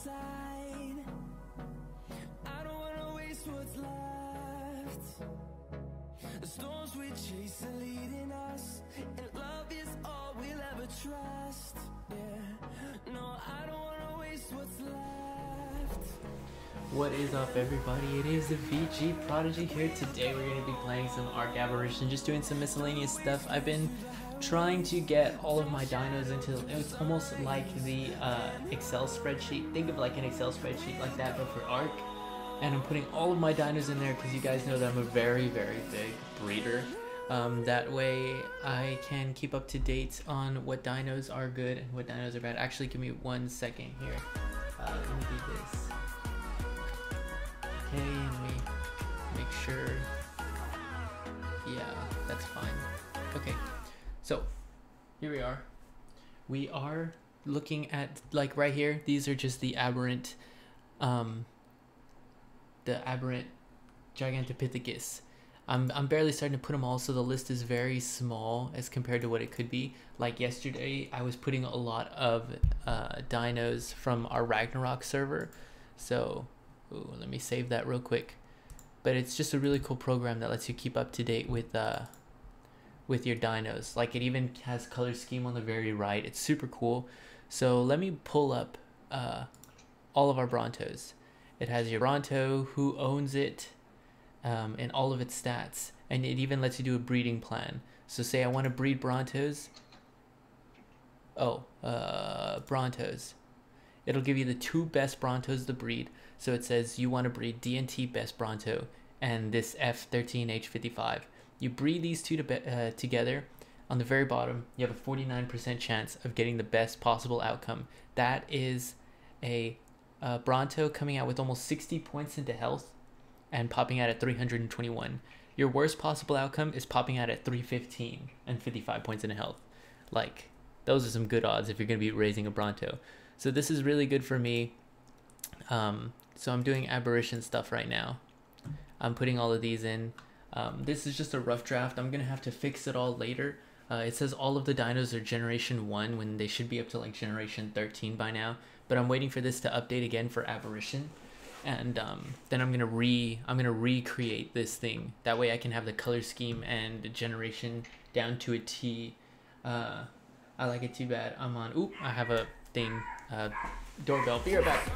side. I don't wanna waste what's left. The storms we chase are leading us, and love is all we'll ever trust. Yeah, no, I don't wanna waste what's left. What is up, everybody? It is the VG Prodigy here. Today we're going to be playing some Arc Aberration, just doing some miscellaneous stuff. I've been trying to get all of my dinos into, it's almost like the Excel spreadsheet. Think of like an Excel spreadsheet like that, but for Arc. And I'm putting all of my dinos in there because you guys know that I'm a very, very big breeder. That way I can keep up to date on what dinos are good and what dinos are bad. Actually, give me 1 second here. Let me do this. Okay, let me make sure. Yeah, that's fine. Okay, so here we are. We are looking at, like right here, these are just the aberrant Gigantopithecus. I'm barely starting to put them all, so the list is very small as compared to what it could be. Like yesterday, I was putting a lot of dinos from our Ragnarok server, so ooh, let me save that real quick. But it's just a really cool program that lets you keep up to date with your dinos. Like it even has color scheme on the very right. It's super cool. So let me pull up all of our Brontos. It has your Bronto, who owns it, and all of its stats. And it even lets you do a breeding plan. So say I want to breed Brontos. Oh, Brontos. It'll give you the 2 best Brontos to breed. So it says you want to breed D&T best Bronto and this F13H55. You breed these two together. On the very bottom, you have a 49% chance of getting the best possible outcome. That is a Bronto coming out with almost 60 points into health and popping out at 321. Your worst possible outcome is popping out at 315 and 55 points into health. Like, those are some good odds if you're going to be raising a Bronto. So this is really good for me. So I'm doing aberration stuff right now. I'm putting all of these in. This is just a rough draft. I'm going to have to fix it all later. It says all of the dinos are generation 1 when they should be up to like generation 13 by now. But I'm waiting for this to update again for aberration. And then I'm gonna recreate this thing. That way I can have the color scheme and generation down to a T. I like it too bad. I'm on. Oop! I have a thing. Doorbell. Be right back.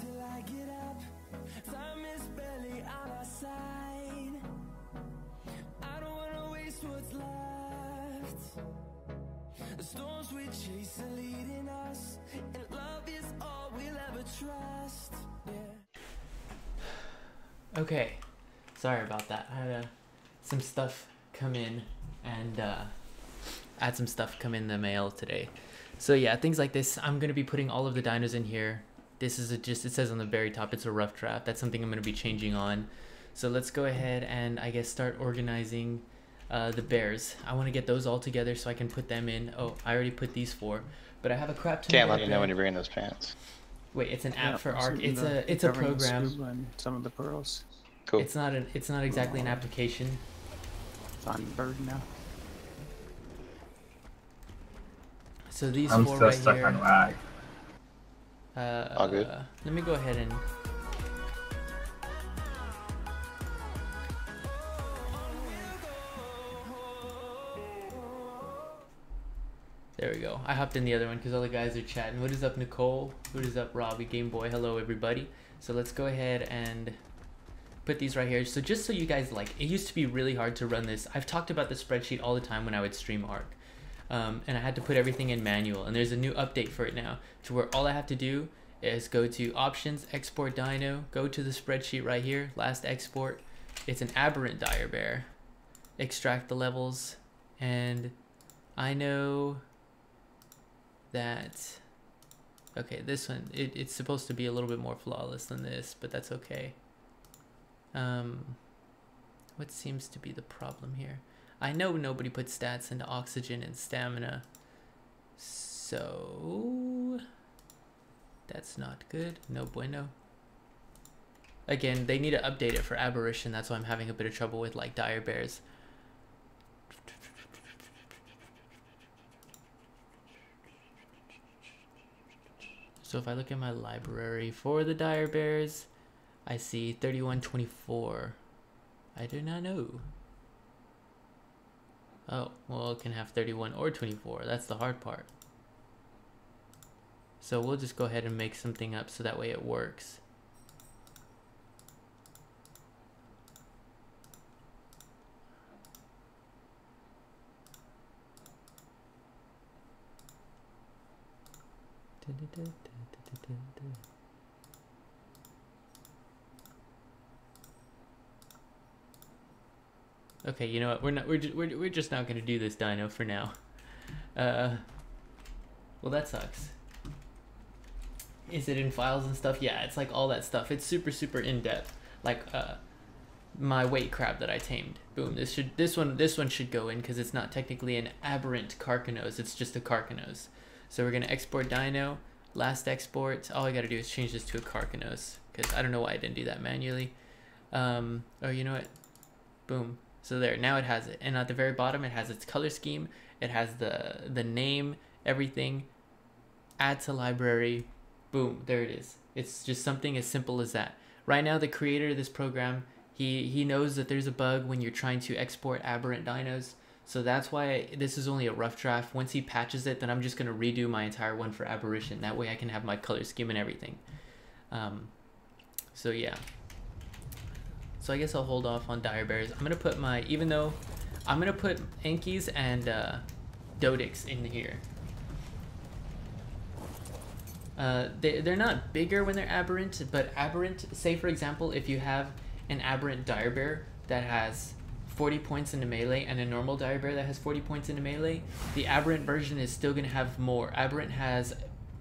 Till I get up, time is barely on our side. I don't wanna waste what's left. The storms we chase are leading us, and love is all we'll ever trust. Yeah. Okay, sorry about that. I had some stuff come in, and I had some stuff come in the mail today. So yeah, things like this. I'm gonna be putting all of the dinos in here. This is it says on the very top, it's a rough draft. That's something I'm going to be changing on. So let's go ahead and I guess start organizing the bears. I want to get those all together so I can put them in. Oh, I already put these 4, but I have a crap ton. Can't let you know when you're bringing those pants. Wait, it's an app for Arc. It's a program. And some of the pearls. Cool. It's not exactly an application. It's on bird now. So these I'm 4 still right stuck here. on lag. All good. Let me go ahead and there we go. I hopped in the other one because all the guys are chatting. What is up, Nicole? What is up, Robbie, Game Boy? Hello, everybody. So let's go ahead and put these right here. So just so you guys, like, it used to be really hard to run this. I've talked about the spreadsheet all the time when I would stream Arc. And I had to put everything in manual. And there's a new update for it now to where all I have to do is go to options, export dino, go to the spreadsheet right here, last export. It's an aberrant dire bear. extract the levels, and I know that, okay, this one, it's supposed to be a little bit more flawless than this, but that's okay. What seems to be the problem here? I know nobody puts stats into oxygen and stamina, so that's not good. No bueno. Again, they need to update it for aberration. That's why I'm having a bit of trouble with like dire bears. So if I look at my library for the dire bears, I see 3124. I do not know. Oh, well, it can have 31 or 24. That's the hard part. So we'll just go ahead and make something up so that way it works. Okay, you know what? We're just not gonna do this dino for now. Well, that sucks. Is it in files and stuff? Yeah, it's like all that stuff. It's super in depth. Like my weight crab that I tamed. Boom. This one should go in because it's not technically an aberrant carcanose. It's just a carcanose. So we're gonna export dino. Last export. All I gotta do is change this to a carcanose because I don't know why I didn't do that manually. Oh, you know what? Boom. So there, now it has it. And at the very bottom, it has its color scheme. It has the name, everything. Add to library. Boom, there it is. It's just something as simple as that. Right now, the creator of this program, he knows that there's a bug when you're trying to export aberrant dinos. So that's why this is only a rough draft. Once he patches it, then I'm just going to redo my entire one for aberration. That way I can have my color scheme and everything. So yeah. So I guess I'll hold off on dire bears. I'm going to put my, even though I'm going to put Enkies and Dodix in here. They're not bigger when they're aberrant, but aberrant, say for example, if you have an aberrant dire bear that has 40 points into melee and a normal dire bear that has 40 points into melee, the aberrant version is still going to have more. Aberrant has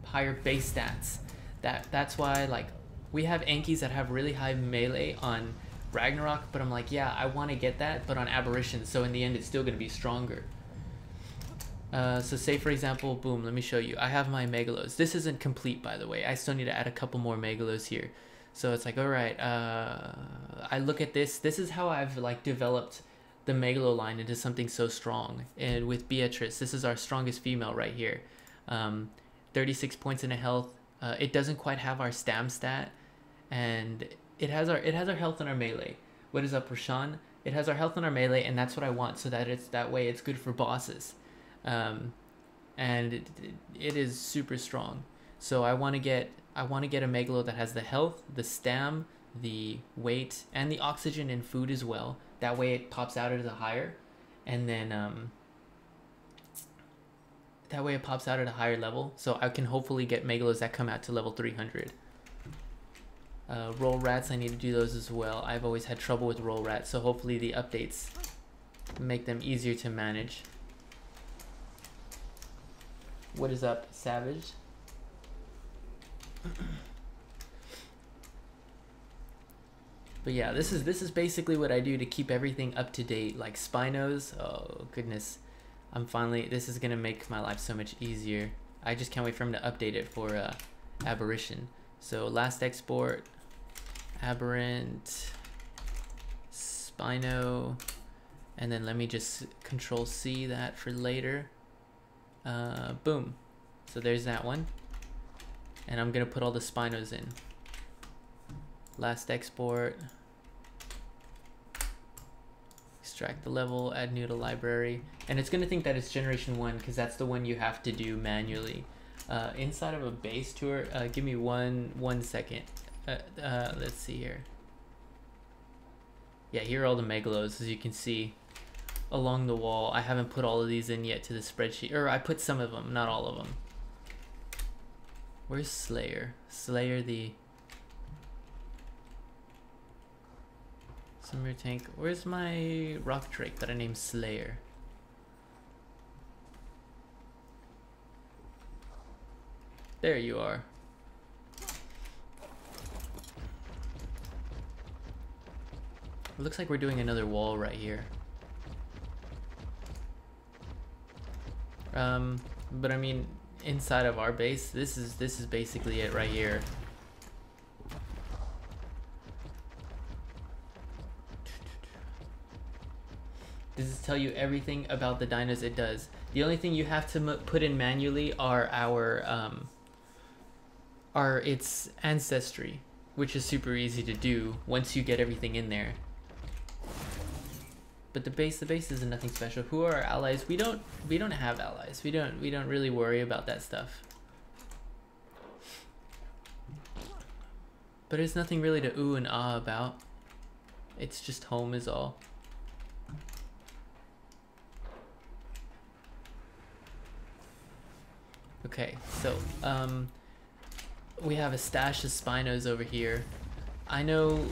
higher base stats. That's why, like, we have Enkies that have really high melee on Ragnarok, but I'm like, yeah, I want to get that, but on aberration, so in the end it's still going to be stronger. So say for example, boom, let me show you. I have my Megalos. This isn't complete, by the way. I still need to add a couple more Megalos here. So it's like, all right, I look at this. This is how I've like developed the Megalo line into something so strong. And with Beatrice, this is our strongest female right here. 36 points in a health. It doesn't quite have our stam stat, and it has our health and our melee. What is up, Rashawn? It has our health and our melee, and that's what I want, so that it's that way it's good for bosses. And it is super strong. So I want to get a Megalo that has the health, the stam, the weight, and the oxygen and food as well. That way it pops out at a higher, and then that way it pops out at a higher level. So I can hopefully get Megalos that come out to level 300. Roll rats, I need to do those as well. I've always had trouble with roll rats, so hopefully the updates make them easier to manage. What is up, Savage? But yeah, this is basically what I do to keep everything up to date. Like Spinos, oh goodness, this is gonna make my life so much easier. I just can't wait for him to update it for aberration. So last export, aberrant, Spino, and then let me just Control C that for later. Boom. So there's that one. And I'm gonna put all the Spinos in. Last export. Extract the level, add new to library. And it's gonna think that it's generation 1 because that's the one you have to do manually. Inside of a base tour, give me one second. Let's see here. Yeah, here are all the Megalos, as you can see along the wall. I haven't put all of these in yet to the spreadsheet, or I put some of them, not all of them. Where's Slayer? So Summer tank. Where's my rock drake that I named Slayer? There you are. It looks like we're doing another wall right here. But I mean, inside of our base, this is basically it right here. Does this tell you everything about the dinos? It does. The only thing you have to put in manually are its ancestry, which is super easy to do once you get everything in there. But the base is nothing special. Who are our allies? We don't have allies. We don't really worry about that stuff. But there's nothing really to ooh and ah about. It's just home is all. Okay, so we have a stash of Spinos over here. I know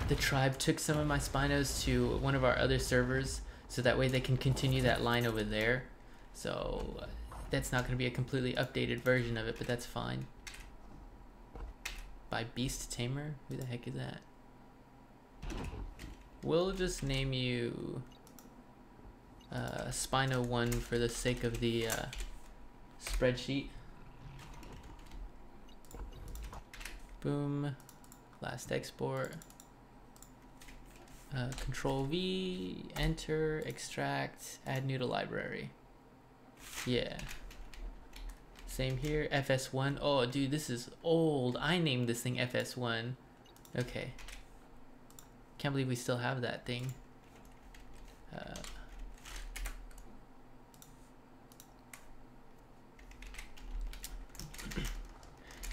the tribe took some of my Spinos to one of our other servers, so that way they can continue that line over there. So that's not going to be a completely updated version of it, but that's fine. By Beast Tamer? Who the heck is that? We'll just name you Spino 1 for the sake of the spreadsheet. Boom. Last export. Control V, enter, extract, add new to library. Yeah. Same here, FS1. Oh, dude, this is old. I named this thing FS1. Okay. Can't believe we still have that thing.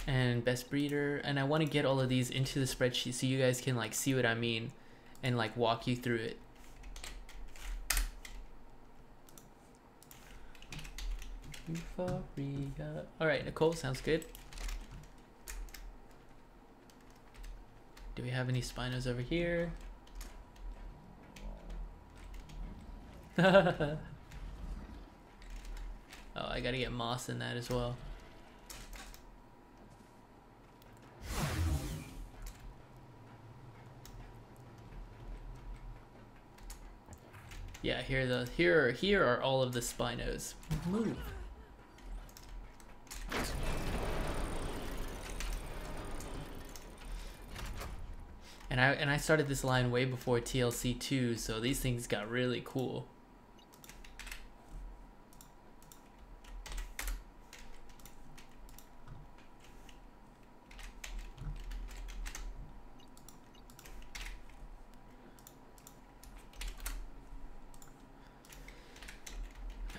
And best breeder, and I want to get all of these into the spreadsheet so you guys can like see what I mean and like walk you through it. Euphoria. All right, Nicole, sounds good. Do we have any Spinos over here? Oh, I gotta get moss in that as well. Yeah, here are all of the Spinos. Move. And I started this line way before TLC 2, so these things got really cool.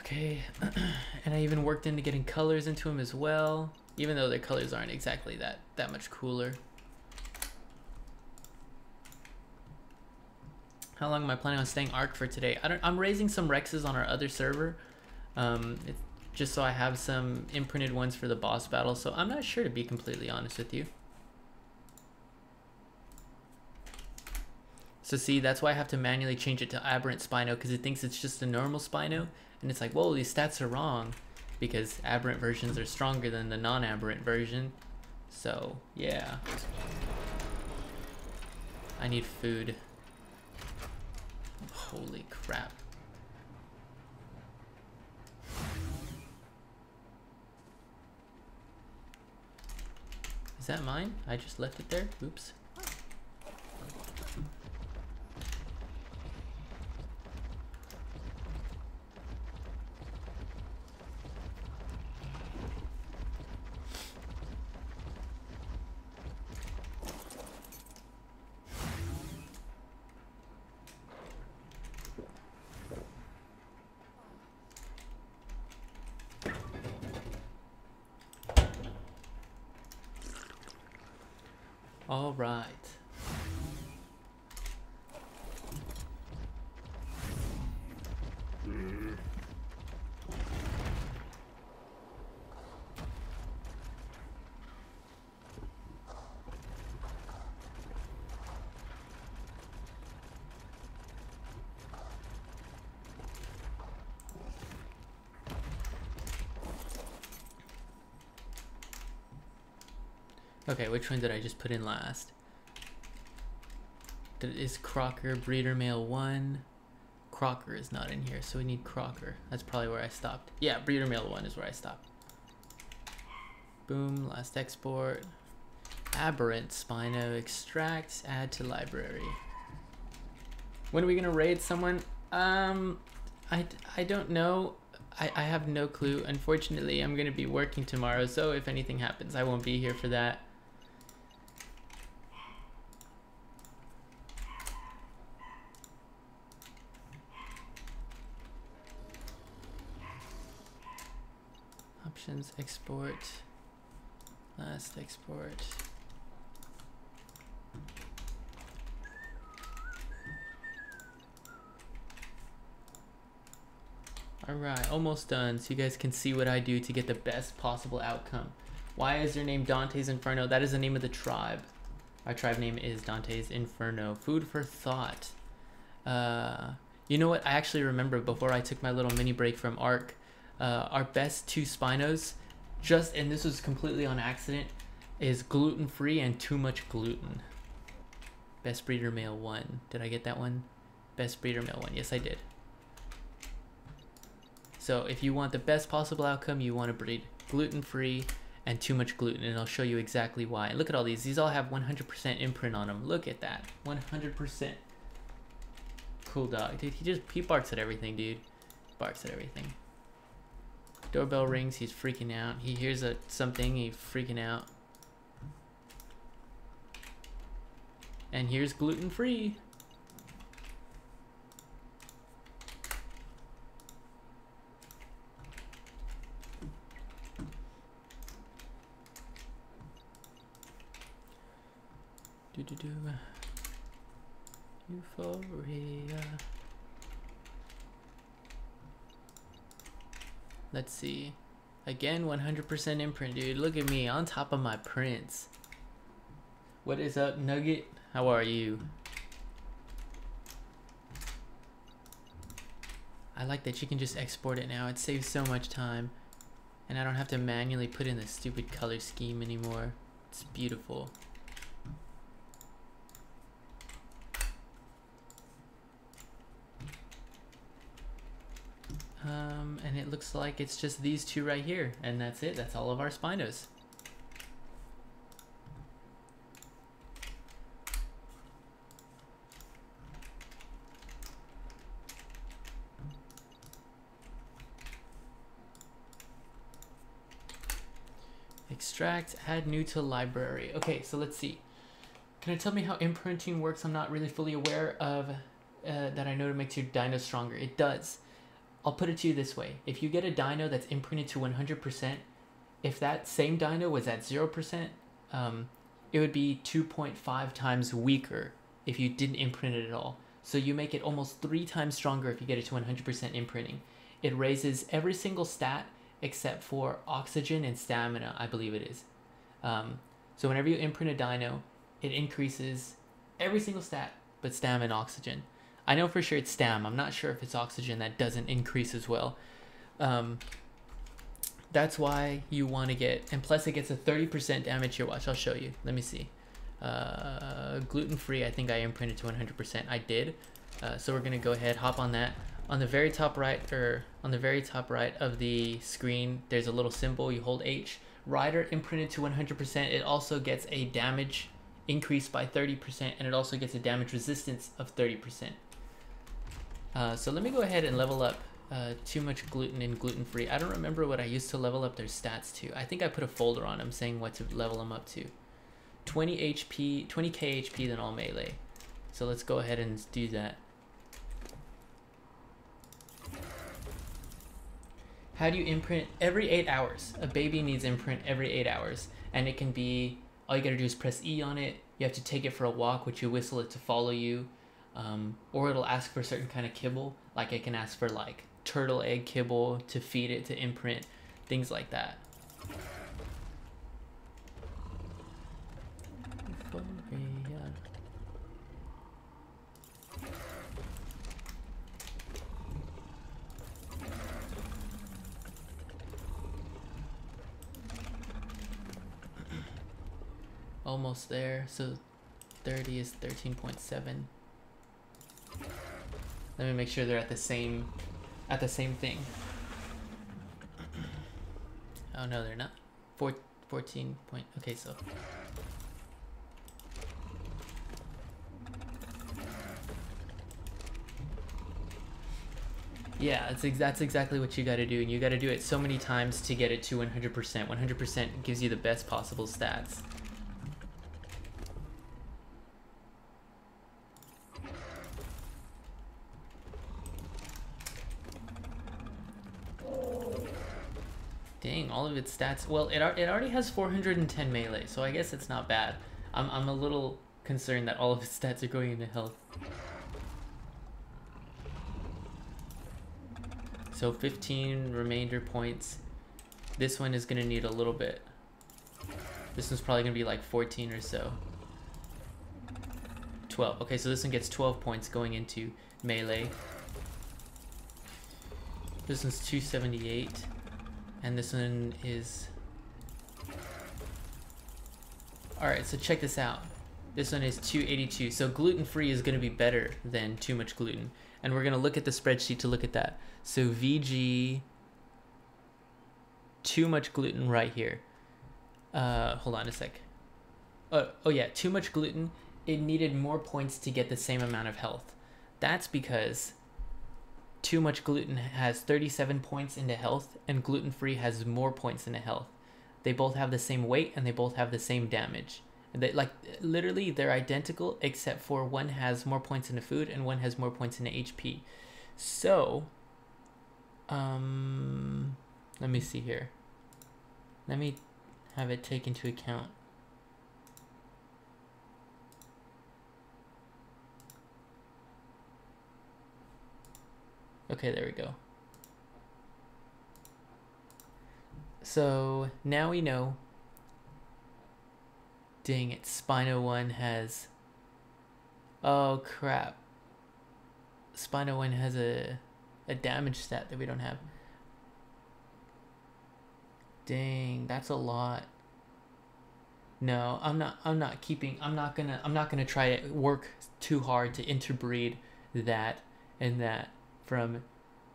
Okay, and I even worked into getting colors into them as well, even though their colors aren't exactly that much cooler. How long am I planning on staying Arc for today? I'm raising some Rexes on our other server, just so I have some imprinted ones for the boss battle, so I'm not sure, to be completely honest with you. So see, that's why I have to manually change it to Aberrant Spino, because it thinks it's just a normal Spino, and it's like, whoa, these stats are wrong, because Aberrant versions are stronger than the non-Aberrant version. So, yeah. I need food. Holy crap. Is that mine? I just left it there? Oops. All right. Okay, which one did I just put in last? Is Crocker breeder male 1? Crocker is not in here, so we need Crocker. That's probably where I stopped. Yeah, breeder male 1 is where I stopped. Boom, last export. Aberrant Spino extract, add to library. When are we gonna raid someone? I don't know. I have no clue. Unfortunately, I'm gonna be working tomorrow, so if anything happens, I won't be here for that. Options, export, last export. Alright, almost done, so you guys can see what I do to get the best possible outcome. Why is their name Dante's Inferno? That is the name of the tribe. Our tribe name is Dante's Inferno. Food for thought. You know what? I actually remember before I took my little mini break from ARC, our best 2 Spinos, and this was completely on accident, is gluten-free and too much gluten. Best breeder male 1. Did I get that one? Best breeder male 1. Yes, I did. So if you want the best possible outcome, you want to breed gluten-free and too much gluten, and I'll show you exactly why. Look at all these. These all have 100% imprint on them. Look at that. 100%. Cool dog. Dude, he barks at everything, dude. Barks at everything. Doorbell rings, he's freaking out. He hears something, he's freaking out. And here's gluten-free. Euphoria. Let's see. Again, 100% imprint, dude. Look at me on top of my prints. What is up, Nugget? How are you? I like that you can just export it now. It saves so much time. And I don't have to manually put in the stupid color scheme anymore. It's beautiful. And it looks like it's just these 2 right here, and that's it. That's all of our Spinos. Extract, add new to library. Okay, so let's see. Can you tell me how imprinting works? I'm not really fully aware of that I know to make your dino stronger. It does. I'll put it to you this way. If you get a dino that's imprinted to 100%, if that same dino was at 0%, it would be 2.5 times weaker if you didn't imprint it at all. So you make it almost 3 times stronger if you get it to 100% imprinting. It raises every single stat except for oxygen and stamina, I believe it is. So whenever you imprint a dino, it increases every single stat but stam and oxygen. I know for sure it's stam. I'm not sure if it's oxygen that doesn't increase as well. That's why you want to get, and plus it gets a 30% damage here. Watch, I'll show you. Let me see. Gluten-free, I think I imprinted to 100%. I did. So we're gonna go ahead, hop on that. On the very top right, of the screen, there's a little symbol. You hold H. Rider imprinted to 100%. It also gets a damage increase by 30%, and it also gets a damage resistance of 30%. So let me go ahead and level up too much gluten and gluten-free. I don't remember what I used to level up their stats to. I think I put a folder on them saying what to level them up to. 20 HP, 20k HP, then all melee. So let's go ahead and do that. How do you imprint? Every 8 hours. A baby needs imprint every 8 hours. And it can be, all you gotta do is press E on it. You have to take it for a walk, which you whistle it to follow you. Or it'll ask for a certain kind of kibble. Like it can ask for like turtle egg kibble to feed it to imprint. Things like that. Almost there. So 30 is 13.7. Let me make sure they're at the same thing. Oh no, they're not. 14 point. Okay, so yeah, that's exactly what you got to do, and you got to do it so many times to get it to 100%. 100% gives you the best possible stats. Dang, all of its stats. Well, it already has 410 melee, so I guess it's not bad. I'm a little concerned that all of its stats are going into health. So 15 remainder points. This one is gonna need a little bit. This one's probably gonna be like 14 or so. 12. Okay, so this one gets 12 points going into melee. This one's 278. And this one is... Alright, so check this out. This one is 282. So gluten-free is going to be better than too much gluten. And we're going to look at the spreadsheet to look at that. So VG... Too much gluten right here. Hold on a sec. Oh yeah, too much gluten. It needed more points to get the same amount of health. That's because... Too much gluten has 37 points into health, and gluten-free has more points into health. They both have the same weight, and they both have the same damage. They, like, literally, they're identical, except for one has more points into food, and one has more points into HP. So, let me see here. Let me have it take into account. Okay, there we go. So now we know. Dang it, Spino 1 has... Oh crap. Spino 1 has a damage stat that we don't have. Dang, that's a lot. No, I'm not gonna try to work too hard to interbreed that and that from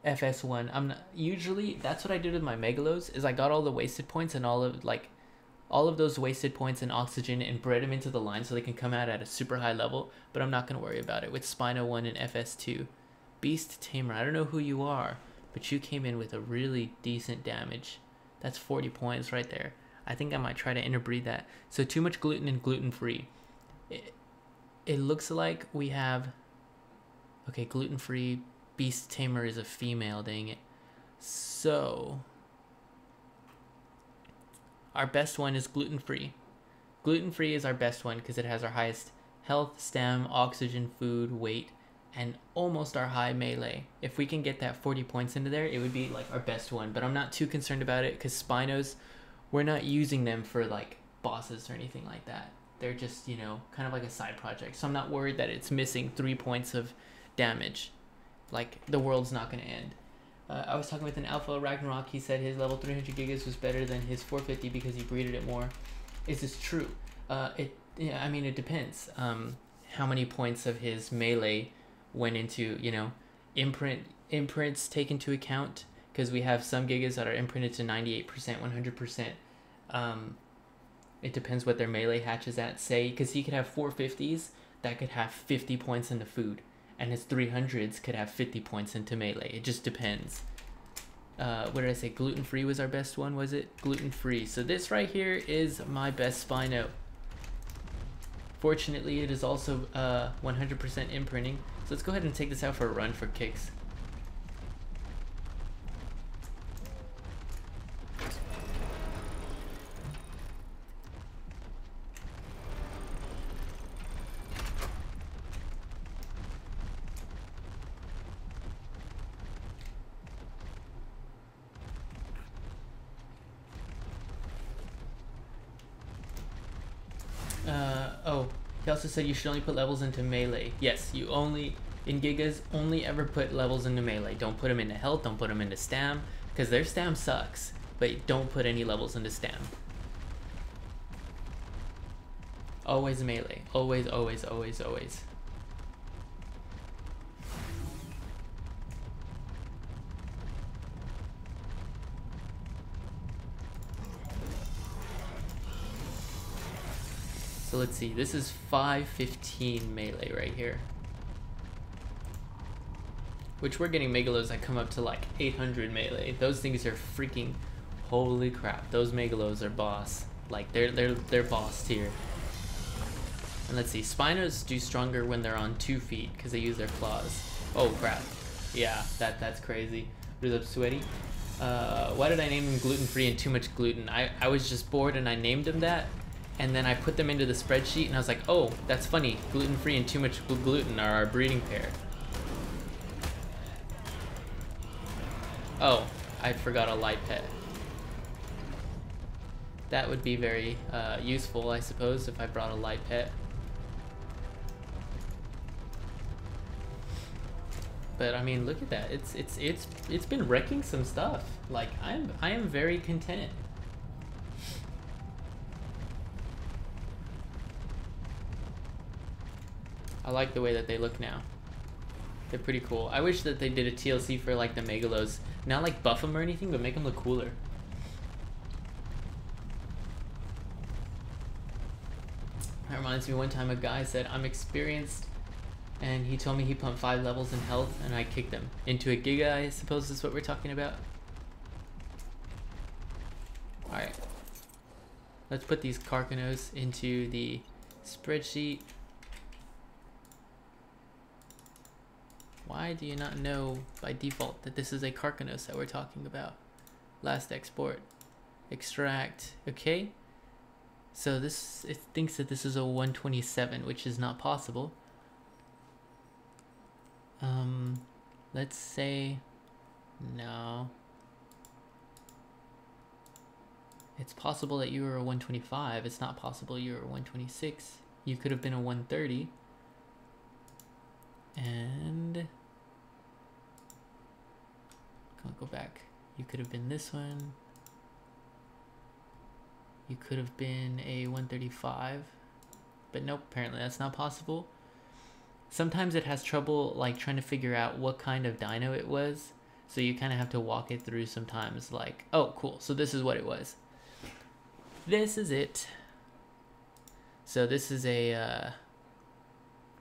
FS1. I'm not usually, that's what I did with my Megalos, is I got all the wasted points and all of those wasted points and oxygen and bred them into the line so they can come out at a super high level, but I'm not gonna worry about it with Spino 1 and FS2. Beast Tamer, I don't know who you are, but you came in with a really decent damage. That's 40 points right there. I think I might try to interbreed that. So too much gluten and gluten-free. It looks like we have, okay, gluten-free. Beast Tamer is a female, dang it. So, our best one is gluten-free. Gluten-free is our best one because it has our highest health, stam, oxygen, food, weight, and almost our high melee. If we can get that 40 points into there, it would be like our best one. But I'm not too concerned about it because Spinos, we're not using them for like bosses or anything like that. They're just, you know, kind of like a side project. So I'm not worried that it's missing 3 points of damage. Like, the world's not going to end. I was talking with an Alpha Ragnarok. He said his level 300 gigas was better than his 450 because he breeded it more. Is this true? Yeah, I mean, it depends. How many points of his melee went into, you know, imprints take into account, because we have some gigas that are imprinted to 98%, 100%. It depends what their melee hatch is at, say, because he could have 450s that could have 50 points into food. And his 300s could have 50 points into melee. It just depends. What did I say? Gluten-free was our best one, was it? Gluten-free. So this right here is my best Spino. Fortunately, it is also 100% imprinting. So let's go ahead and take this out for a run for kicks. Oh, he also said you should only put levels into melee. Yes, you only, in Gigas, only ever put levels into melee. Don't put them into health, don't put them into stam, because their stam sucks, but don't put any levels into stam. Always melee. Always, always, always, always. So let's see. This is 515 melee right here. Which we're getting Megalos that come up to like 800 melee. Those things are freaking... Holy crap. Those Megalos are boss. Like, they're boss tier. And let's see, Spinos do stronger when they're on 2 feet because they use their claws. Oh crap. Yeah, that's crazy. What is up, Sweaty? Why did I name them gluten-free and too much gluten? I was just bored and I named them that. And then I put them into the spreadsheet and I was like, oh, that's funny. Gluten-free and too much gluten are our breeding pair. Oh, I forgot a light pet. That would be very useful, I suppose, if I brought a light pet. But I mean, look at that. It's been wrecking some stuff. Like I am very content. I like the way that they look now. They're pretty cool. I wish that they did a TLC for like the Megalos. Not like buff them or anything, but make them look cooler. That reminds me, one time a guy said, I'm experienced, and he told me he pumped 5 levels in health, and I kicked him into a Giga, I suppose is what we're talking about. Alright. Let's put these Carcanos into the spreadsheet. Why do you not know by default that this is a Carcanos that we're talking about? Last export. Extract. Okay. So this, it thinks that this is a 127, which is not possible. Let's say no. It's possible that you were a 125. It's not possible you were a 126. You could have been a 130. And can't go back. You could have been this one. You could have been a 135, but nope, apparently that's not possible. Sometimes it has trouble like trying to figure out what kind of dino it was, so you kind of have to walk it through sometimes, like, oh cool, so this is what it was. This is it. So this is a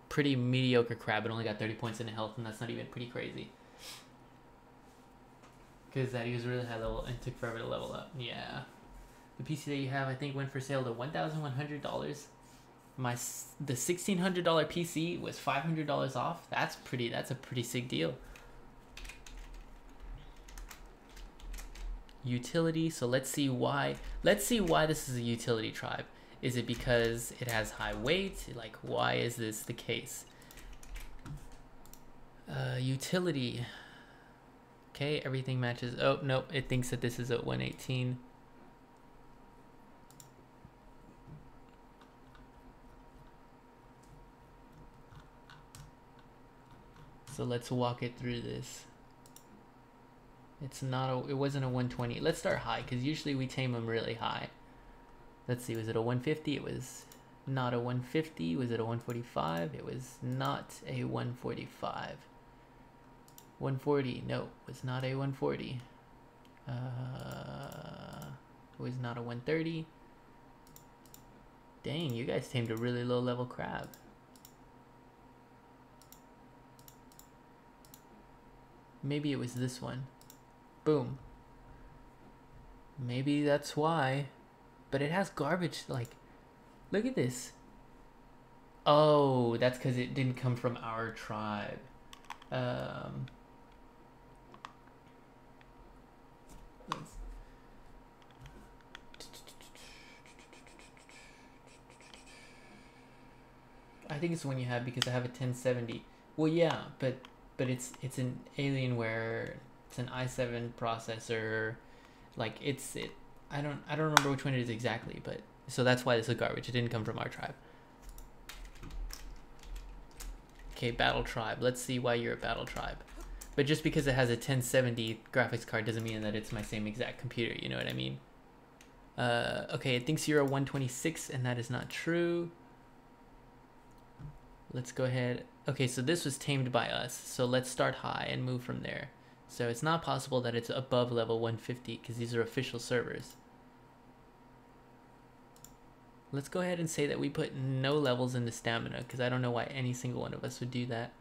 pretty mediocre crab. It only got 30 points in health, and that's not even pretty crazy. Because that he was really high level and took forever to level up. Yeah. The PC that you have, I think, went for sale to $1,100. The $1,600 PC was $500 off. That's a pretty sick deal. Utility. So let's see why this is a utility tribe. Is it because it has high weight? Like, why is this the case? Utility. Okay, everything matches. Oh, nope, it thinks that this is at 118. So let's walk it through this. It's not a, it wasn't a 120. Let's start high, because usually we tame them really high. Let's see, was it a 150? It was not a 150. Was it a 145? It was not a 145. 140, no, was not a 140. It was not a 130. Dang, you guys tamed a really low level crab. Maybe it was this one. Boom. Maybe that's why. But it has garbage, like, look at this. Oh, that's because it didn't come from our tribe. I think it's the one you have because I have a 1070. Well, yeah, but it's an Alienware. It's an i7 processor. Like I don't remember which one it is exactly, but so that's why this is garbage. It didn't come from our tribe. Okay, battle tribe. Let's see why you're a battle tribe. But just because it has a 1070 graphics card doesn't mean that it's my same exact computer, you know what I mean? Okay, it thinks you're a 126, and that is not true. Let's go ahead. Okay, so this was tamed by us. So let's start high and move from there. So it's not possible that it's above level 150 because these are official servers. Let's go ahead and say that we put no levels into stamina because I don't know why any single one of us would do that.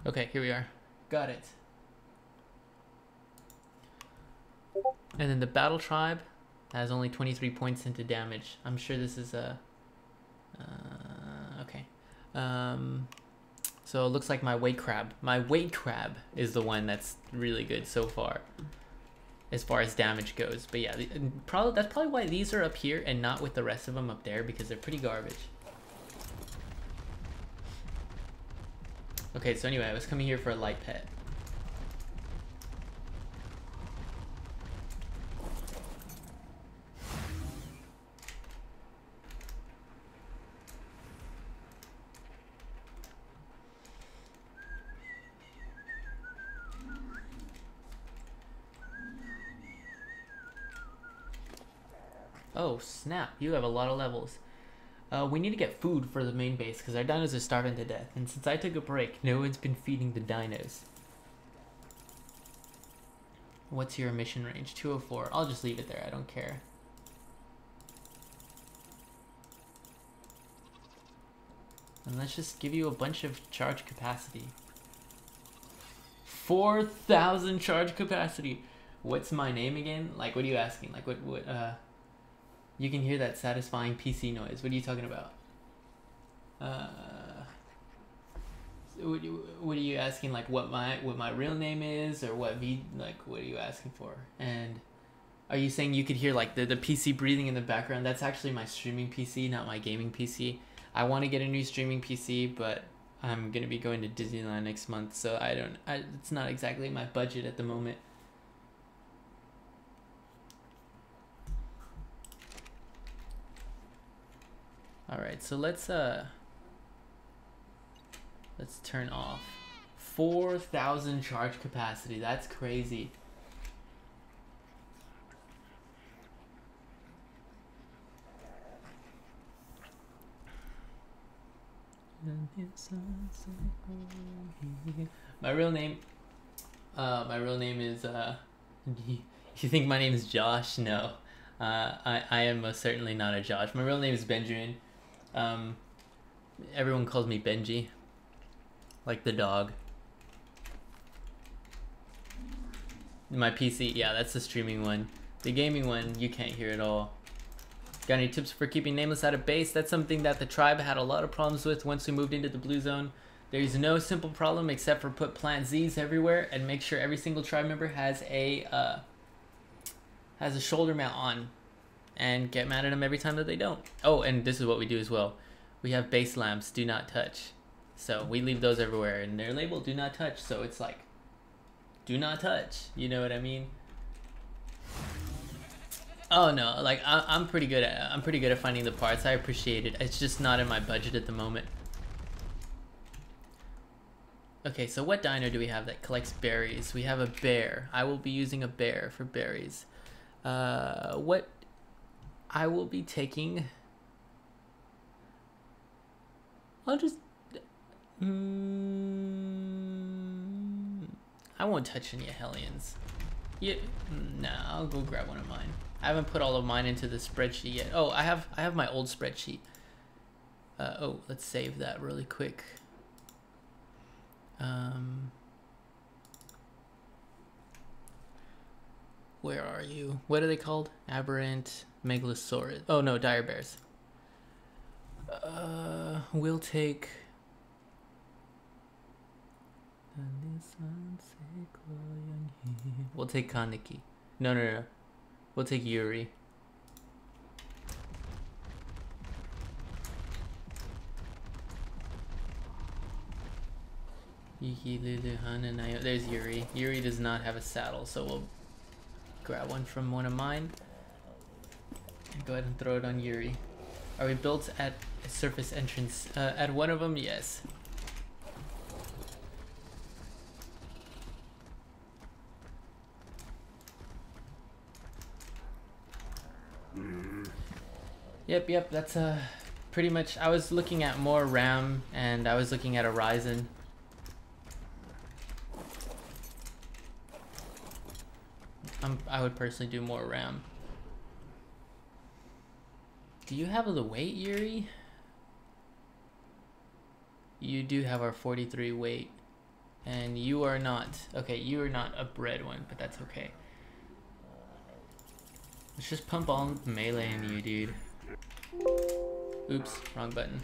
Okay, here we are. Got it. And then the battle tribe has only 23 points into damage. I'm sure this is a... okay. So it looks like my weight crab. My weight crab is the one that's really good so far as damage goes. But yeah, that's probably why these are up here and not with the rest of them up there, because they're pretty garbage. Okay, so anyway, I was coming here for a light pet. Oh snap, you have a lot of levels. We need to get food for the main base because our dinos are starving to death, and since I took a break, no one's been feeding the dinos. What's your mission range? 204. I'll just leave it there, I don't care. And let's just give you a bunch of charge capacity. 4,000 charge capacity. What's my name again? Like, what are you asking? Like, what you can hear that satisfying PC noise. What are you talking about? What are you asking? Like what my real name is, or what are you asking for? And are you saying you could hear like the PC breathing in the background? That's actually my streaming PC, not my gaming PC. I want to get a new streaming PC, but I'm gonna be going to Disneyland next month, so it's not exactly my budget at the moment. Alright, so let's turn off 4,000 charge capacity. That's crazy. My real name is you think my name is Josh? No. I am most certainly not a Josh. My real name is Benjamin. Everyone calls me Benji, like the dog. My PC, yeah, that's the streaming one. The gaming one, you can't hear at all. Got any tips for keeping nameless out of base? That's something that the tribe had a lot of problems with once we moved into the blue zone. There's no simple problem except for put plant Z's everywhere and make sure every single tribe member has a shoulder mount on, and get mad at them every time that they don't. Oh, and this is what we do as well. We have base lamps, do not touch. So we leave those everywhere, and they're labeled do not touch, so it's like, do not touch, you know what I mean? Oh no, like I'm pretty good at finding the parts. I appreciate it. It's just not in my budget at the moment. Okay, so what dino do we have that collects berries? We have a bear. I will be using a bear for berries. What I will be taking, I'll just I won't touch any Hellions. Yeah, nah, I'll go grab one of mine. I haven't put all of mine into the spreadsheet yet. Oh, I have my old spreadsheet. Oh, let's save that really quick. Where are you? What are they called? Aberrant Megalosaurus. Oh no, dire bears. We'll take Kaneki. No. We'll take Yuri. Yuki, Lulu, Hana, Nayo. There's Yuri. Yuri does not have a saddle, so we'll grab one from one of mine and go ahead and throw it on Yuri. Are we built at a surface entrance? At one of them, yes. Yep, that's pretty much. I was looking at more RAM and I was looking at a Ryzen. I would personally do more RAM. Do you have the weight, Yuri? You do have our 43 weight. And you are not. Okay, you are not a bred one, but that's okay. Let's just pump all melee in you, dude. Oops, wrong button.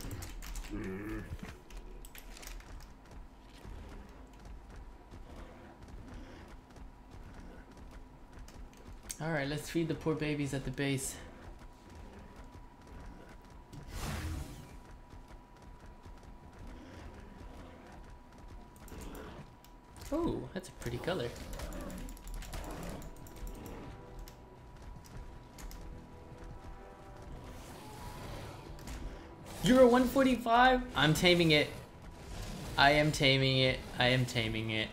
Alright, let's feed the poor babies at the base. Oh, that's a pretty color. You're a 145? I'm taming it. I am taming it. I am taming it.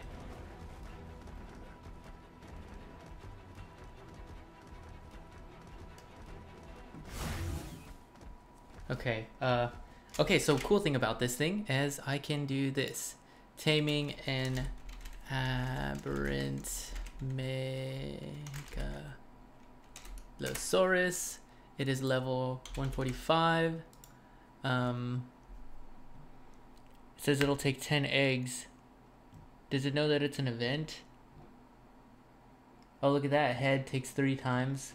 Okay, okay, so cool thing about this thing is I can do this. Taming an aberrant megalosaurus. It is level 145. It says it'll take 10 eggs. Does it know that it's an event? Oh, look at that. Head takes 3 times.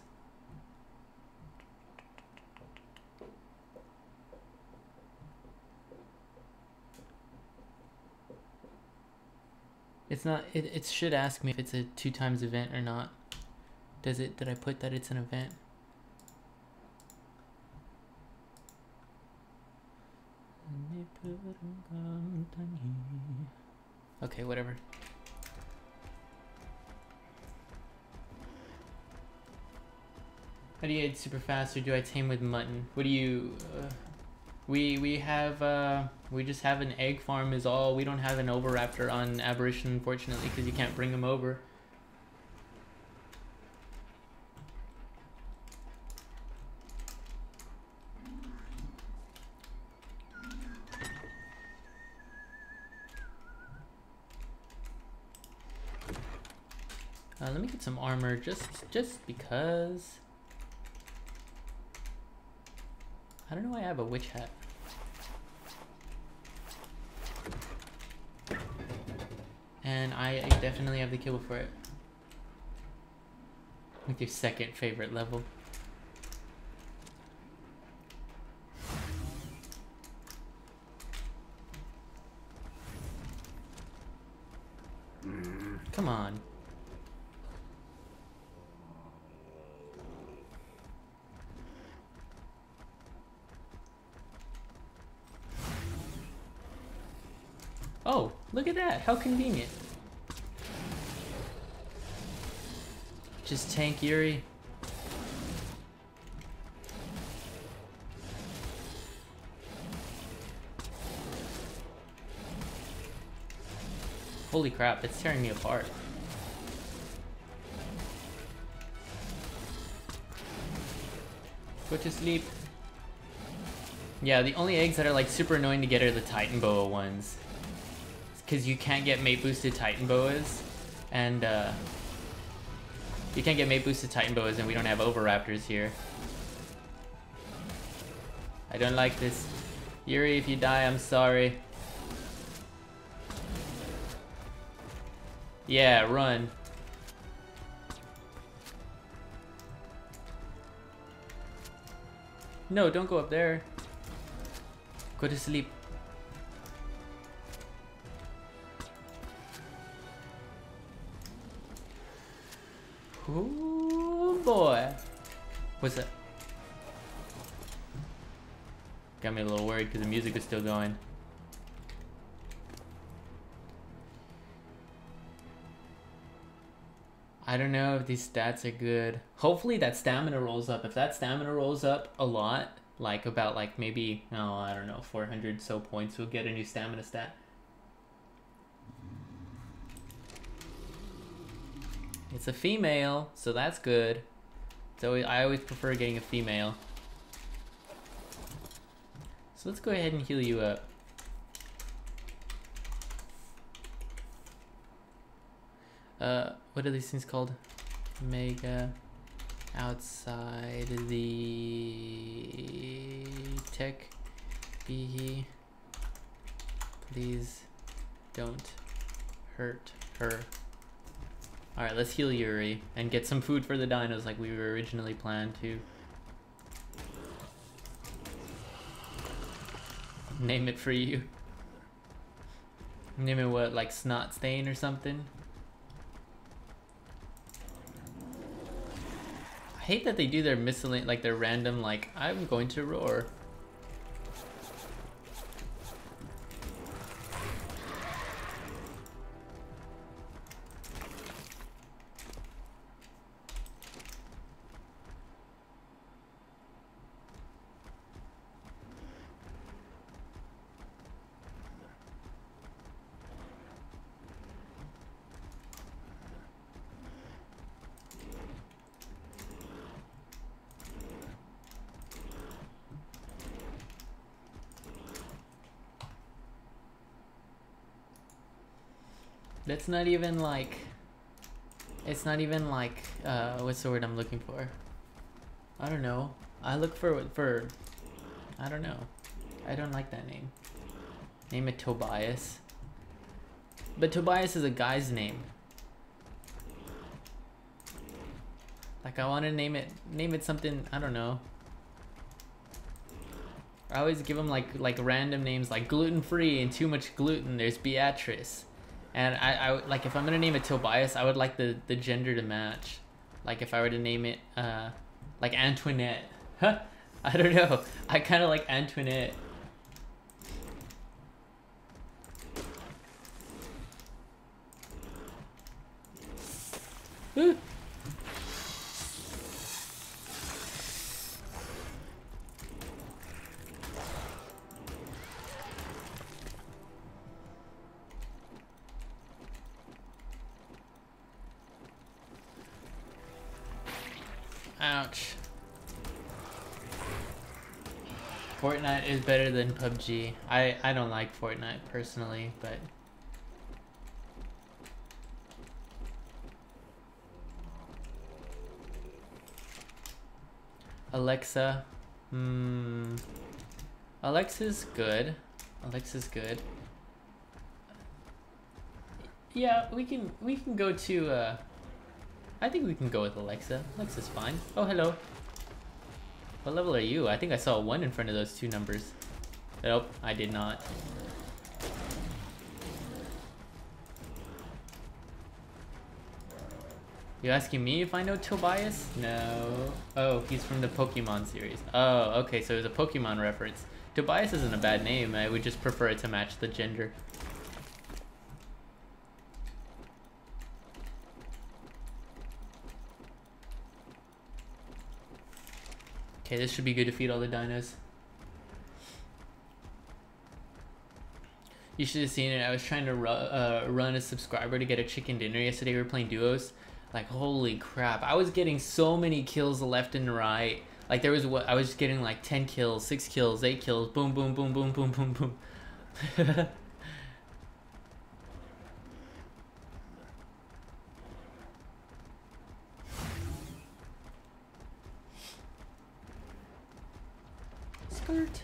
It's not, it should ask me if it's a 2 times event or not. Does it, did I put that it's an event? Okay, whatever. How do you aid super fast, or do I tame with mutton? What do you, we have, we just have an egg farm is all. We don't have an Oviraptor on Aberration, unfortunately, because you can't bring them over. Let me get some armor, just because. I don't know why I have a witch hat. And I definitely have the kill for it. Like your second favorite level. Come on. Oh, look at that. How convenient. Just tank Yuri. Holy crap, it's tearing me apart. Go to sleep. Yeah, the only eggs that are like super annoying to get are the Titan Boa ones. Because you can't get mate boosted Titan Boas, and you can't get mate boosted Titan Boas, and we don't have Oviraptors here. I don't like this. Yuri, if you die, I'm sorry. Yeah, run. No, don't go up there. Go to sleep. Oh boy. What's that? Got me a little worried because the music is still going. I don't know if these stats are good. Hopefully that stamina rolls up. If that stamina rolls up a lot, like about like maybe, oh, I don't know, 400 so points, we'll get a new stamina stat. It's a female, so that's good. So I always prefer getting a female. So let's go ahead and heal you up. What are these things called? Mega outside the tech bee. Please don't hurt her. Alright, let's heal Yuri and get some food for the dinos like we were originally planned to. Name it for you. Name it what, like Snot Stain or something? I hate that they do their miscellaneous, like their random, like, I'm going to roar. That's not even like, it's not even like, what's the word I'm looking for? I don't know. I look for, I don't know. I don't like that name. Name it Tobias. But Tobias is a guy's name. Like I want to name it something, I don't know. I always give them like random names like gluten-free and too much gluten. There's Beatrice. And I like if I'm gonna name it Tobias, I would like the gender to match. Like if I were to name it like Antoinette. Huh? I don't know. I kind of like Antoinette. Woo. Ouch. Fortnite is better than PUBG. I don't like Fortnite personally, but Alexa. Alexa's good. Alexa's good. Yeah, we can go to I think we can go with Alexa. Alexa's fine. Oh, hello. What level are you? I think I saw a 1 in front of those two numbers. Nope, I did not. You asking me if I know Tobias? No. Oh, he's from the Pokemon series. Oh, okay, so it's a Pokemon reference. Tobias isn't a bad name. I would just prefer it to match the gender. Okay, this should be good to feed all the dinos. You should have seen it. I was trying to run a subscriber to get a chicken dinner yesterday. We were playing duos. Like, holy crap. I was getting so many kills left and right. Like, there was what I was getting like 10 kills, 6 kills, 8 kills. Boom, boom, boom, boom, boom, boom, boom. Skirt.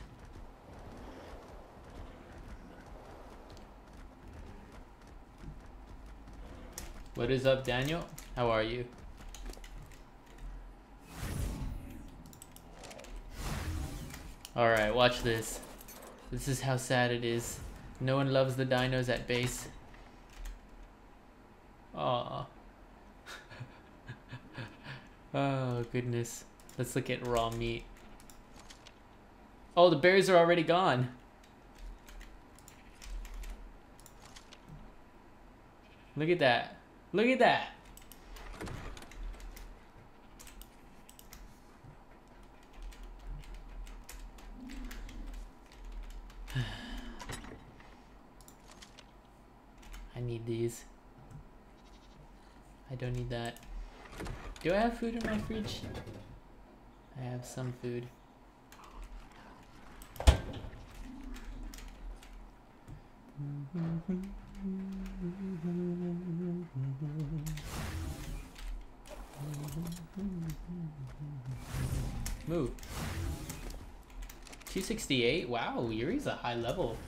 What is up, Daniel? How are you? Alright, watch this. This is how sad it is. No one loves the dinos at base. Aww. Oh, goodness. Let's look at raw meat. Oh, the berries are already gone. Look at that. Look at that. I need these. I don't need that. Do I have food in my fridge? I have some food. Move. 268? Wow, Yuri's a high level.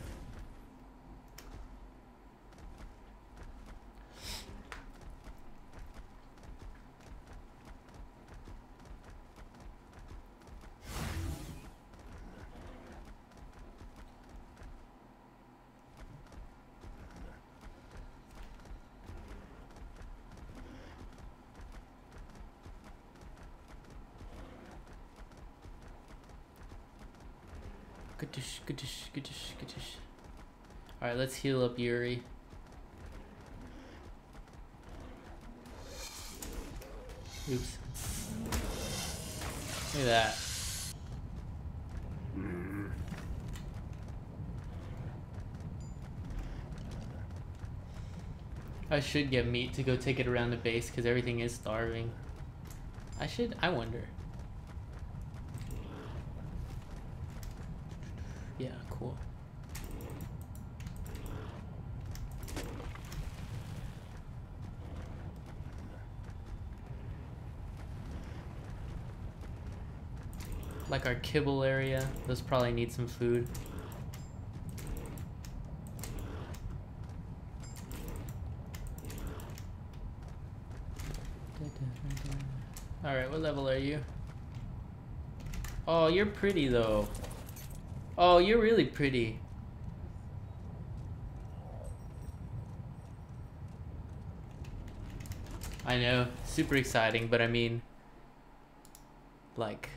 Alright, let's heal up Yuri. Oops. Look at that. I should get meat to go take it around the base because everything is starving. I wonder. Yeah, cool. Like our kibble area, those probably need some food. Alright, what level are you? Oh, you're pretty though. Oh, you're really pretty. I know, super exciting, but I mean, like,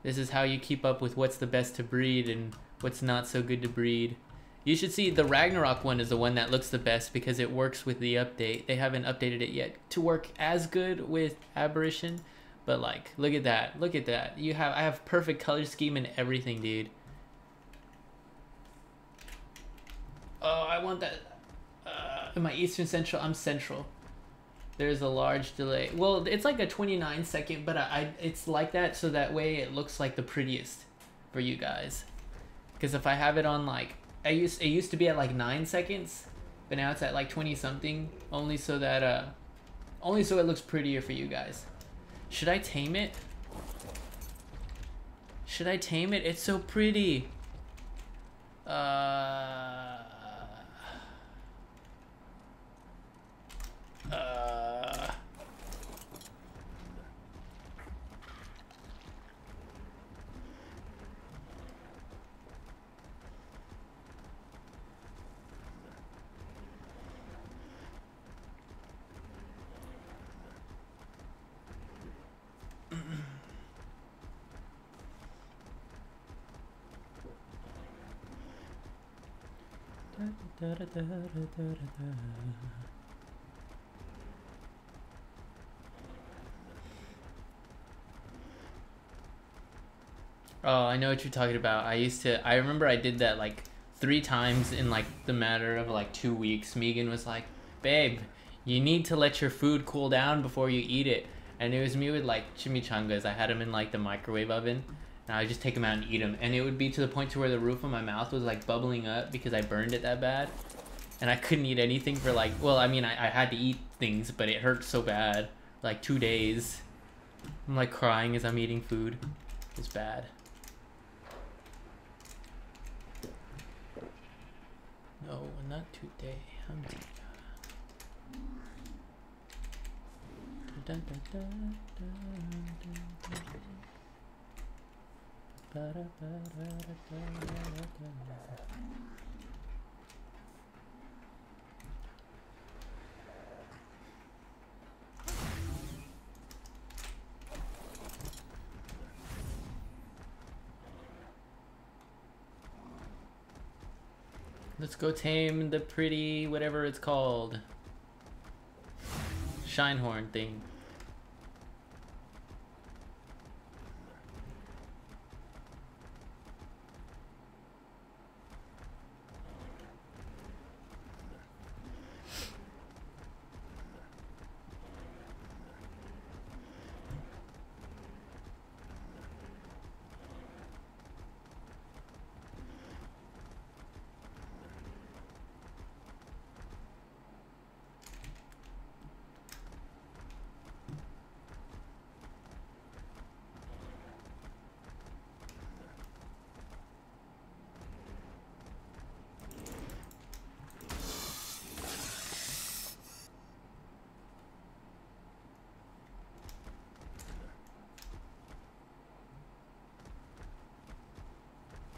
this is how you keep up with what's the best to breed and what's not so good to breed. You should see the Ragnarok one is the one that looks the best because it works with the update. They haven't updated it yet to work as good with Aberration. But like, look at that. Look at that. I have perfect color scheme and everything, dude. Oh, I want that. Am I Eastern Central? I'm Central. There's a large delay. Well, it's like a 29 second, but it's like that so that way it looks like the prettiest for you guys. Because if I have it on like, it used to be at like 9 seconds, but now it's at like 20 something, only so that only so it looks prettier for you guys. Should I tame it? Should I tame it? It's so pretty. Oh, I know what you're talking about. I remember I did that like 3 times in like the matter of like 2 weeks. Megan was like, babe, you need to let your food cool down before you eat it. And it was me with like chimichangas. I had them in like the microwave oven. And I would just take them out and eat them. And it would be to the point to where the roof of my mouth was like bubbling up because I burned it that bad. And I couldn't eat anything for like, well, I mean, I had to eat things, but it hurt so bad. Like 2 days. I'm like crying as I'm eating food. It's bad. No, not today. Let's go tame the pretty whatever it's called. Shinehorn thing.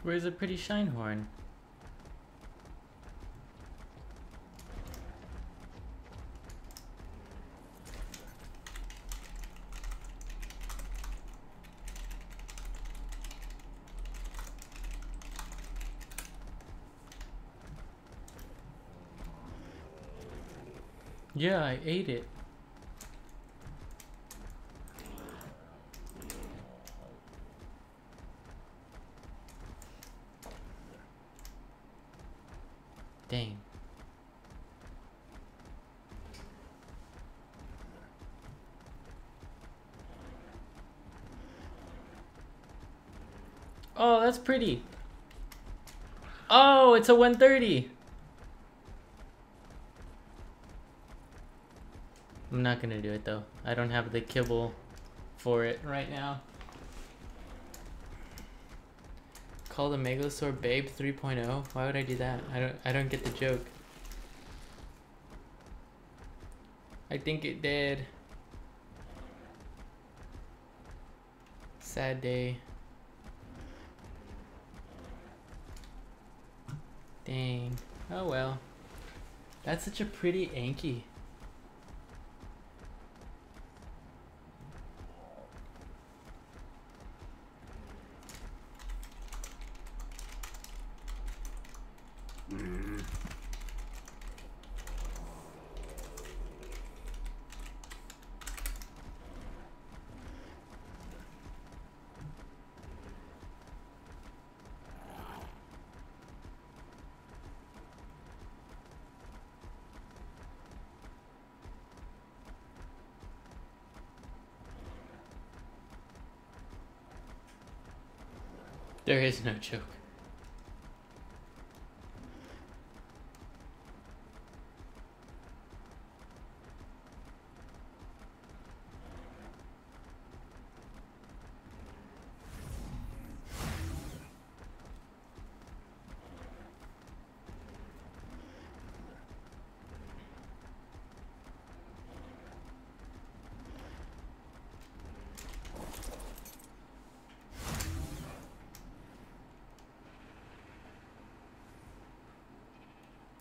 Where's a pretty shine horn? Yeah, I ate it. Dang. Oh, that's pretty. Oh, it's a 130. I'm not gonna do it though. I don't have the kibble for it right now. Call the Megalosaur Babe 3.0? Why would I do that? I don't get the joke. I think it did. Sad day. Dang. Oh well. That's such a pretty Anki. There is no joke.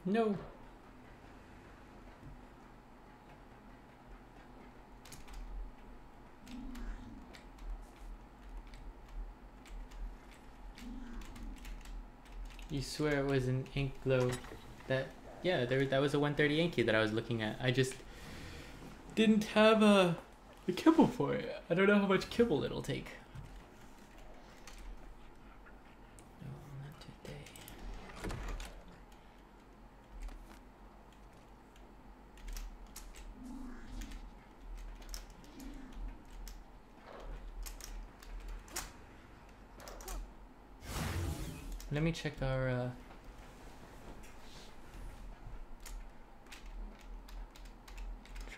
No. You swear it was an ink glow that, yeah, that was a 130 Yankee that I was looking at. I just didn't have the kibble for it. I don't know how much kibble it'll take. No, not today. Let me check our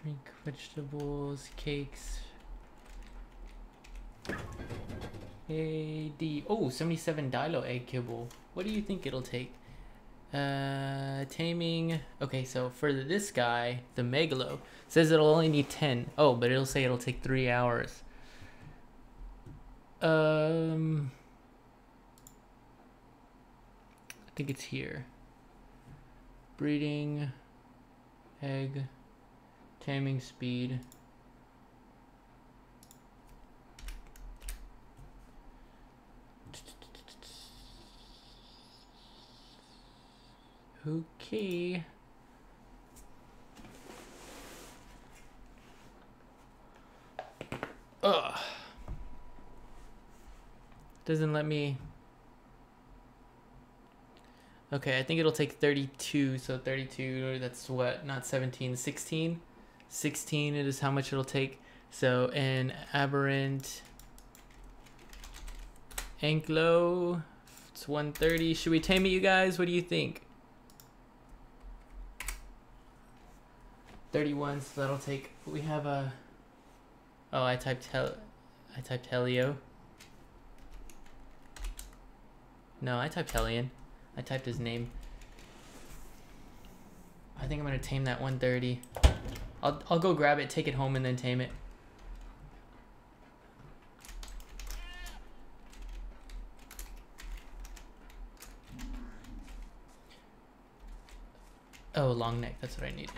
drink, vegetables, cakes. AD. Oh, 77 Dilo egg kibble. What do you think it'll take? Taming. Okay, so for this guy, the Megalo, says it'll only need 10. Oh, but it'll say it'll take 3 hours. I think it's here. Breeding, egg, taming speed. Okay. Ugh. Doesn't let me. Okay, I think it'll take 32, so 32, that's what, not 17, 16? 16 is how much it'll take. So an aberrant Anklo, it's 130. Should we tame it, you guys? What do you think? 31, so that'll take, we have a, oh, I typed Helio. No, I typed Hellion. I typed his name. I think I'm gonna tame that 130. I'll go grab it, take it home, and then tame it. Oh, long neck. That's what I needed.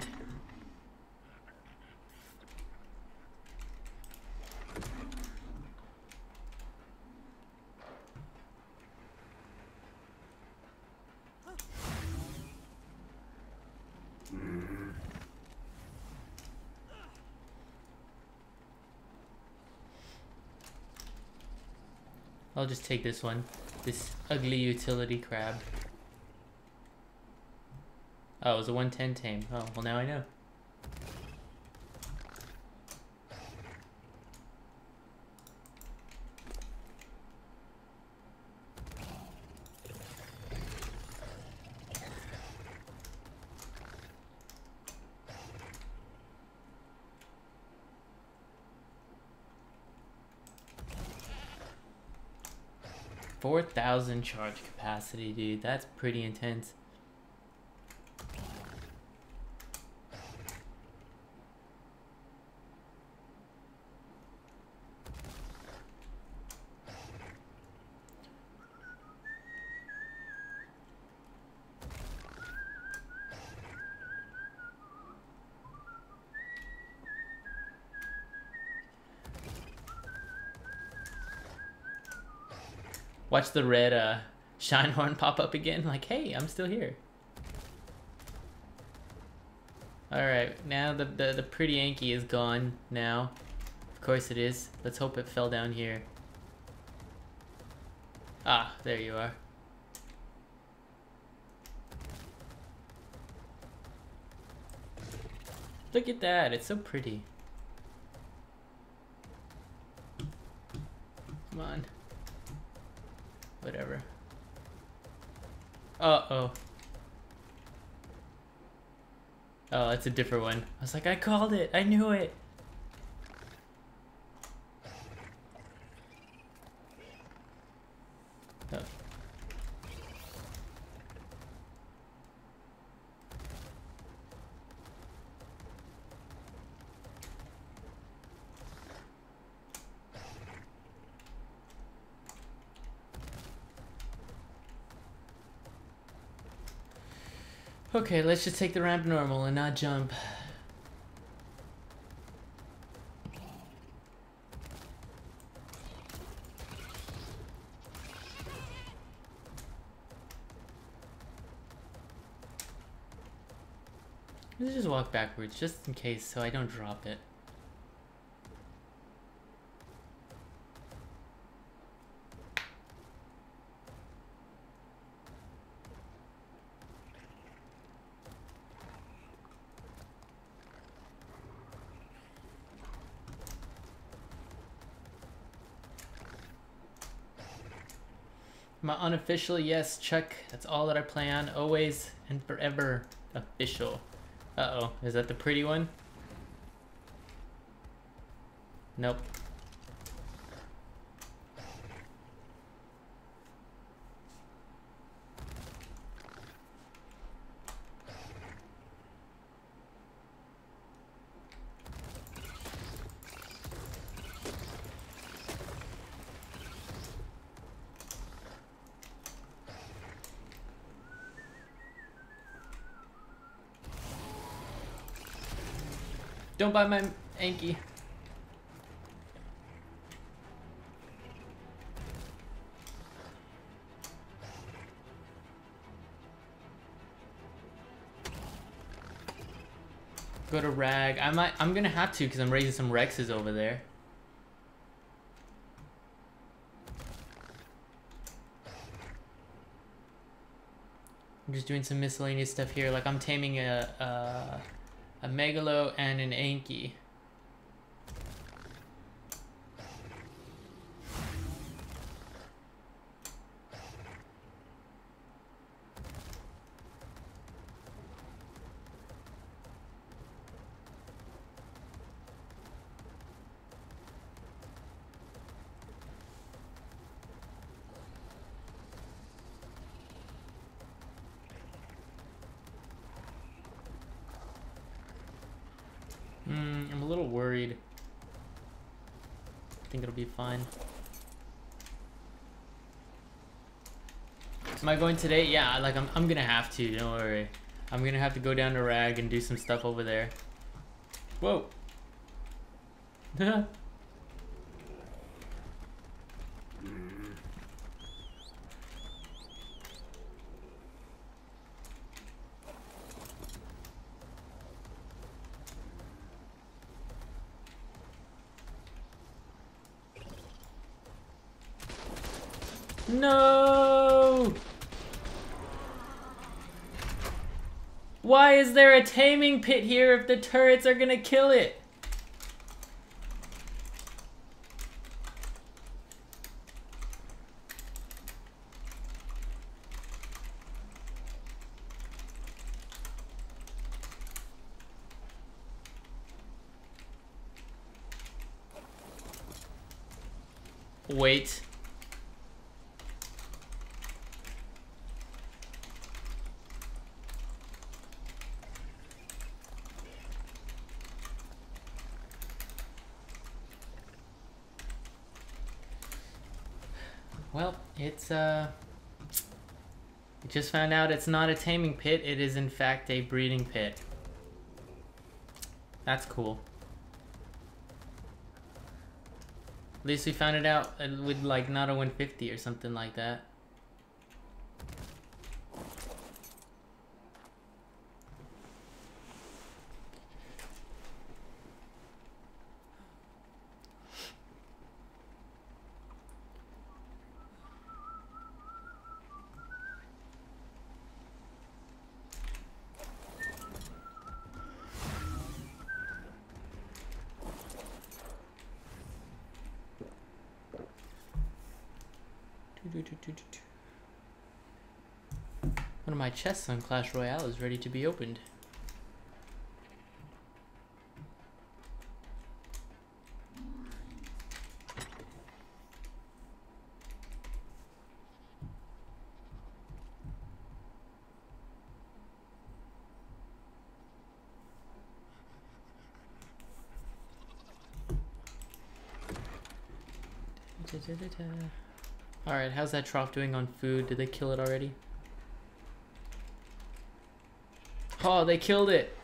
I'll just take this one. This ugly utility crab. Oh, it was a 110 tame. Oh, well now I know. $4,000 charge capacity, dude. That's pretty intense. Watch the red shine horn pop up again. Like, hey, I'm still here. Alright, now the pretty Anki is gone now. Of course it is. Let's hope it fell down here. Ah, there you are. Look at that, it's so pretty. Come on. Whatever. Uh-oh. Oh, that's a different one. I was like, I called it. I knew it. Oh. Okay, let's just take the ramp normal and not jump. Let's just walk backwards, just in case, so I don't drop it. My unofficial, yes, Chuck. That's all that I plan. Always and forever official. Uh-oh. Is that the pretty one? Nope. Don't buy my Anki. Go to Rag. I'm gonna have to because I'm raising some Rexes over there. I'm just doing some miscellaneous stuff here. Like I'm taming a Megalo and an Anki. I'm a little worried. I think it'll be fine. Am I going today? Yeah, like I'm gonna have to, don't worry. I'm gonna have to go down to Rag and do some stuff over there. Whoa. No! Why is there a taming pit here if the turrets are gonna kill it? Wait. Well, it's just found out it's not a taming pit, it is in fact a breeding pit. That's cool. At least we found it out with like not a 150 or something like that. One of my chests on Clash Royale is ready to be opened. Alright, how's that trough doing on food? Did they kill it already? Oh, they killed it!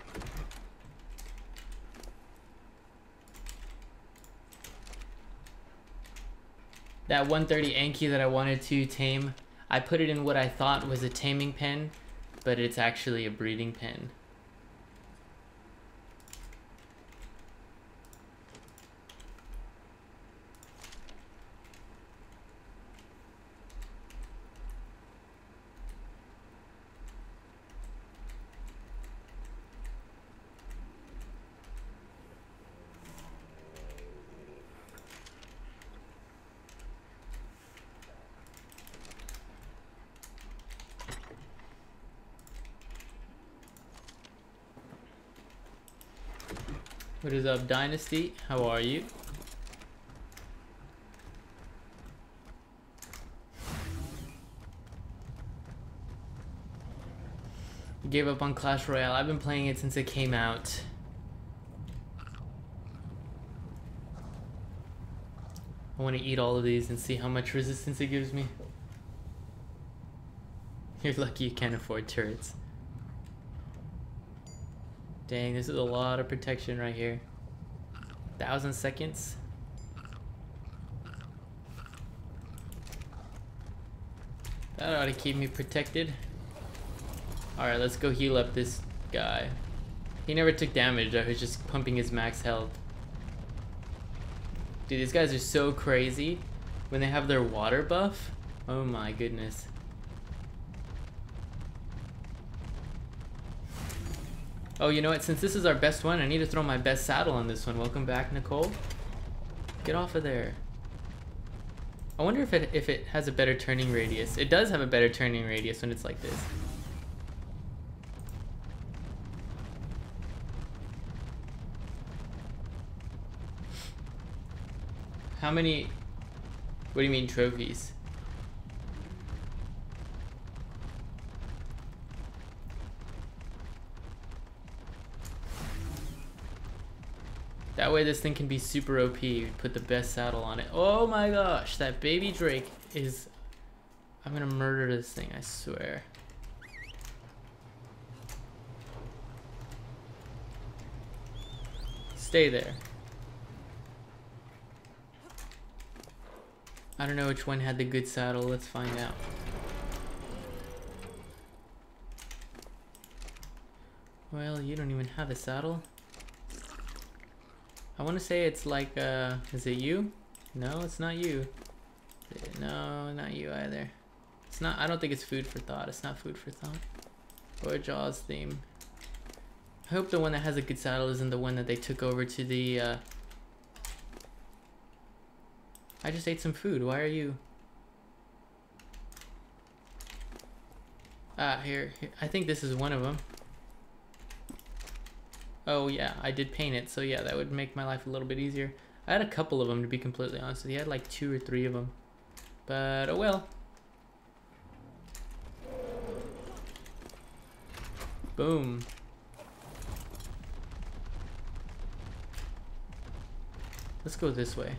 That 130 Anki that I wanted to tame, I put it in what I thought was a taming pen, but it's actually a breeding pen. What is up, Dynasty? How are you? Gave up on Clash Royale. I've been playing it since it came out. I want to eat all of these and see how much resistance it gives me. You're lucky you can't afford turrets. Dang, this is a lot of protection right here. 1,000 seconds. That ought to keep me protected. Alright, let's go heal up this guy. He never took damage, I was just pumping his max health. Dude, these guys are so crazy. When they have their water buff, oh my goodness. Oh, you know what? Since this is our best one, I need to throw my best saddle on this one. Welcome back, Nicole. Get off of there. I wonder if it has a better turning radius. It does have a better turning radius when it's like this. How many... What do you mean trophies? That way this thing can be super OP. Put the best saddle on it. Oh my gosh, that baby Drake is... I'm gonna murder this thing, I swear. Stay there. I don't know which one had the good saddle. Let's find out. Well, you don't even have a saddle. I want to say it's like, is it you? No, it's not you. No, not you either. It's not, I don't think it's food for thought. It's not food for thought. Or Jaws theme. I hope the one that has a good saddle isn't the one that they took over to the, I just ate some food. Why are you? Ah, here. I think this is one of them. Oh yeah, I did paint it, so yeah, that would make my life a little bit easier. I had a couple of them, to be completely honest with you. I had like 2 or 3 of them. But, oh well. Boom. Let's go this way.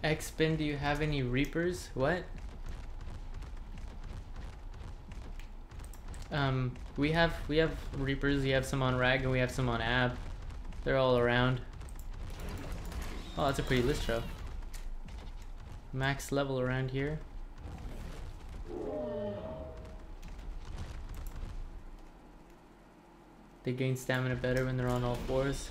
X-Spin, do you have any Reapers? What? We have Reapers. We have some on Rag and we have some on Ab. They're all around. Oh, that's a pretty Listro. Max level around here. They gain stamina better when they're on all fours.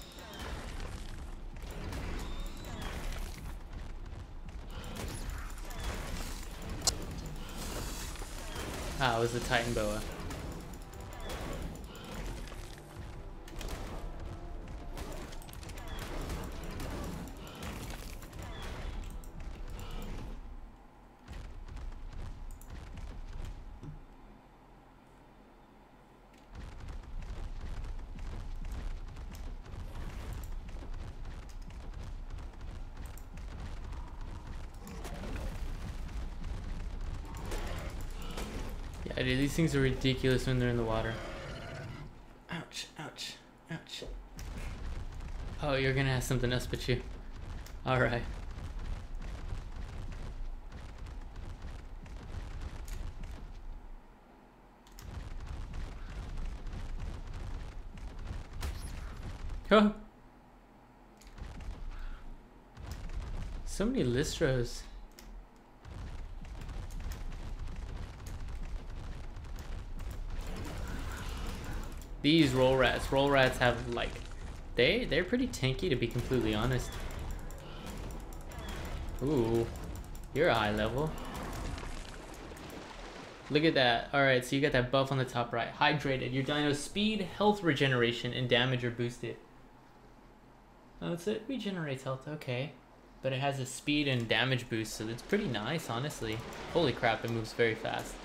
Ah, it was the Titan Boa. Yeah, dude, these things are ridiculous when they're in the water. Ouch, ouch, ouch. Oh, you're gonna have something else but you. Alright. Huh. So many Listros. These roll rats have like, they're pretty tanky, to be completely honest. Ooh, you're a high level. Look at that. Alright, so you got that buff on the top right. Hydrated. Your dino's speed, health regeneration, and damage are boosted. Oh, that's it. Regenerates health. Okay. But it has a speed and damage boost, so it's pretty nice, honestly. Holy crap, it moves very fast.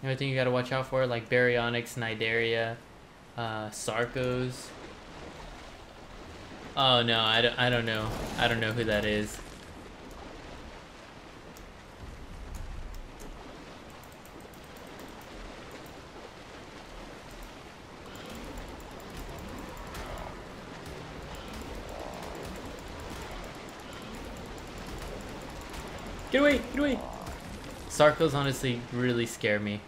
Another thing you gotta watch out for, like Baryonyx, Nidaria, Sarcos. Oh no, I don't know. I don't know who that is. Get away! Get away! Sarcos honestly really scare me.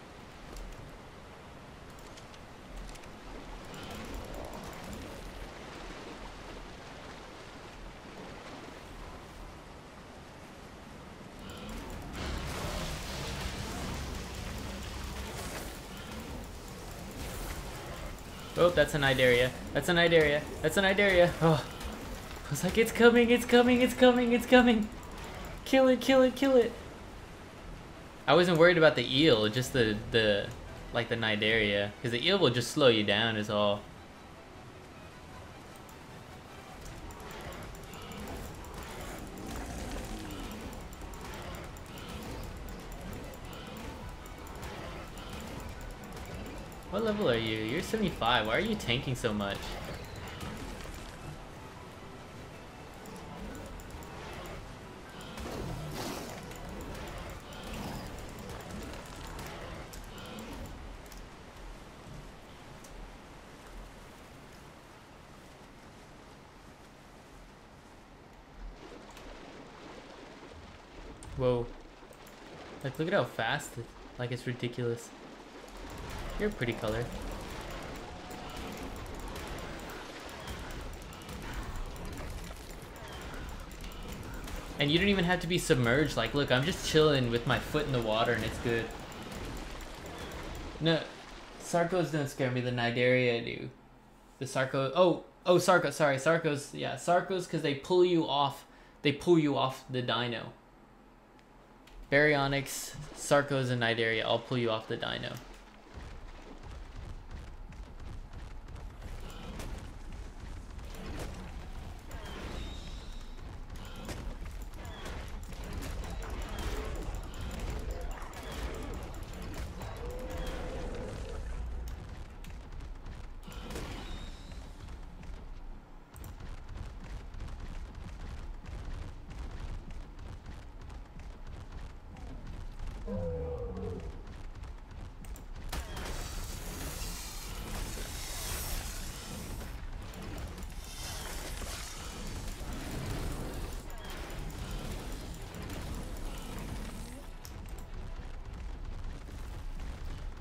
Oh, that's an Nidaria. That's an Nidaria. That's an Nidaria. Oh. I was like, it's coming, it's coming, it's coming, it's coming. Kill it, kill it, kill it. I wasn't worried about the eel, just the like the Nidaria, because the eel will just slow you down is all. What level are you? You're 75. Why are you tanking so much? Whoa. Like, look at how fast it, like, it's ridiculous. You're a pretty color. And you don't even have to be submerged. Like, look, I'm just chilling with my foot in the water and it's good. No, Sarcos don't scare me. The Nidaria do. The Sarco. Oh, Sarco. Sorry, Sarcos. Yeah, Sarcos, because they pull you off. They pull you off the dino. Baryonyx, Sarcos, and Nidaria all pull you off the dino.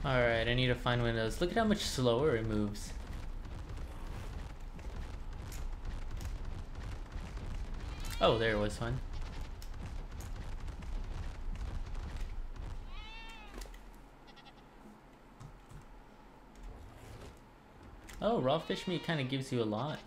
Alright, I need to find one of those. Look at how much slower it moves. Oh, there was one. Oh, raw fish meat kind of gives you a lot.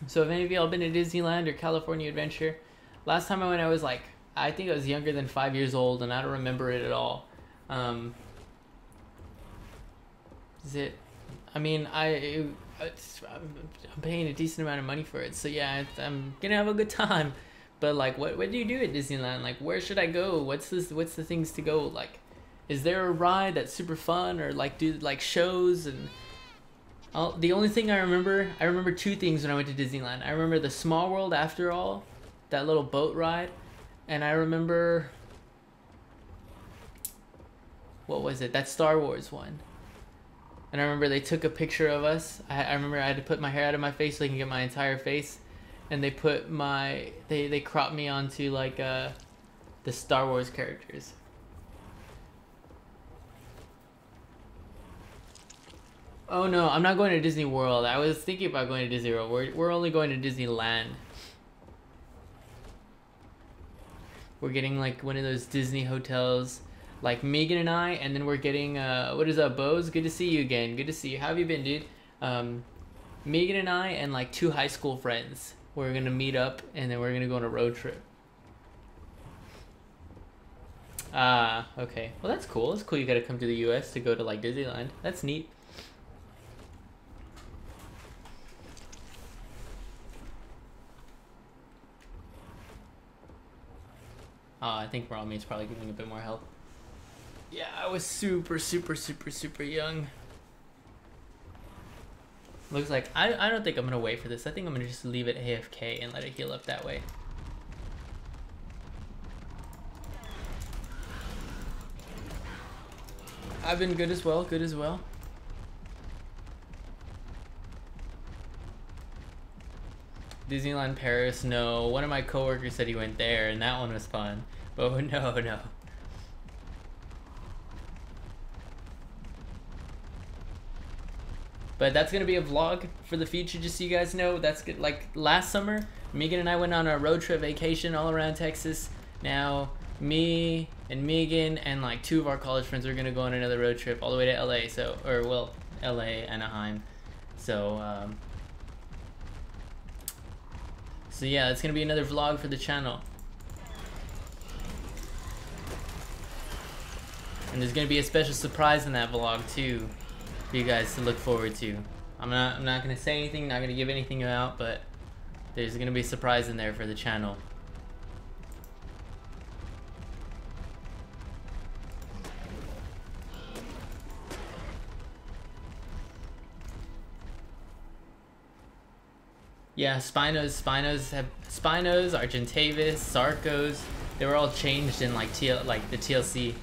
So have any of y'all been to Disneyland or California Adventure? Last time I went, I was like, I think I was younger than 5 years old, and I don't remember it at all. Is it? I mean, I'm paying a decent amount of money for it, so yeah, I'm gonna have a good time. But like, what do you do at Disneyland? Like, where should I go? What's the things to go? Like, is there a ride that's super fun, or like do like shows and? The only thing I remember two things when I went to Disneyland. I remember the Small World After All, that little boat ride, and I remember, what was it? That Star Wars one. And I remember they took a picture of us. I remember I had to put my hair out of my face so they can get my entire face, and they put they cropped me onto like the Star Wars characters. Oh no, I'm not going to Disney World. I was thinking about going to Disney World. We're only going to Disneyland. We're getting like one of those Disney hotels, like Megan and I, and then we're getting what is up, Bose? Good to see you again. Good to see you. How have you been, dude? Megan and I and like 2 high school friends. We're gonna meet up and then we're gonna go on a road trip. Ah, okay. Well, that's cool. It's cool you gotta come to the US to go to like Disneyland. That's neat. I think raw meat's probably giving a bit more health. Yeah, I was super young. Looks like I don't think I'm gonna wait for this. I think I'm gonna just leave it AFK and let it heal up that way. I've been good as well. Disneyland Paris, no. One of my coworkers said he went there, and that one was fun. But no. But that's gonna be a vlog for the future, just so you guys know. That's good. Like last summer, Megan and I went on a road trip vacation all around Texas. Now Me and Megan and like 2 of our college friends are gonna go on another road trip all the way to LA. So, or well, LA, Anaheim. So, so yeah, it's gonna be another vlog for the channel. And there's gonna be a special surprise in that vlog too, for you guys to look forward to. I'm not gonna say anything, not gonna give anything out, but there's gonna be a surprise in there for the channel. Yeah, Spinos, Argentavis, Sarcos, they were all changed in like the TLC.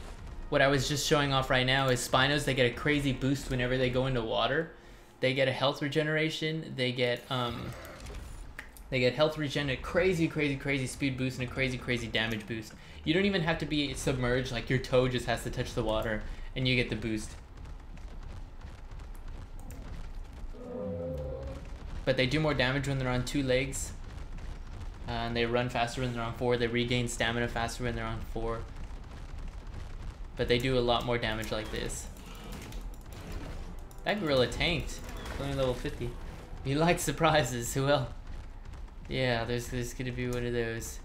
What I was just showing off right now is Spinos, they get a crazy boost whenever they go into water. They get a health regeneration, they get health regen, a crazy speed boost, and a crazy damage boost. You don't even have to be submerged, like your toe just has to touch the water and you get the boost. But they do more damage when they're on 2 legs. And they run faster when they're on 4. They regain stamina faster when they're on 4. But they do a lot more damage like this. That gorilla tanked. Only level 50. You like surprises, well. Yeah, there's gonna be one of those.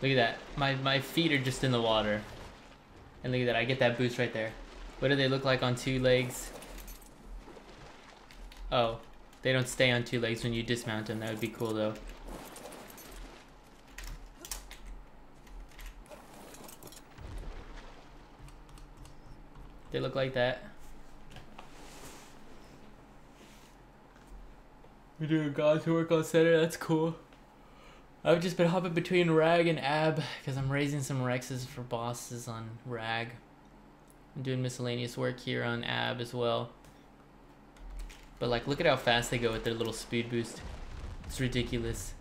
Look at that. My feet are just in the water. And look at that. I get that boost right there. What do they look like on 2 legs? Oh, they don't stay on 2 legs when you dismount them. That would be cool though. They look like that. We're doing God's work on center. That's cool. I've just been hopping between Rag and Ab because I'm raising some Rexes for bosses on Rag. I'm doing miscellaneous work here on Ab as well. But like, look at how fast they go with their little speed boost. It's ridiculous.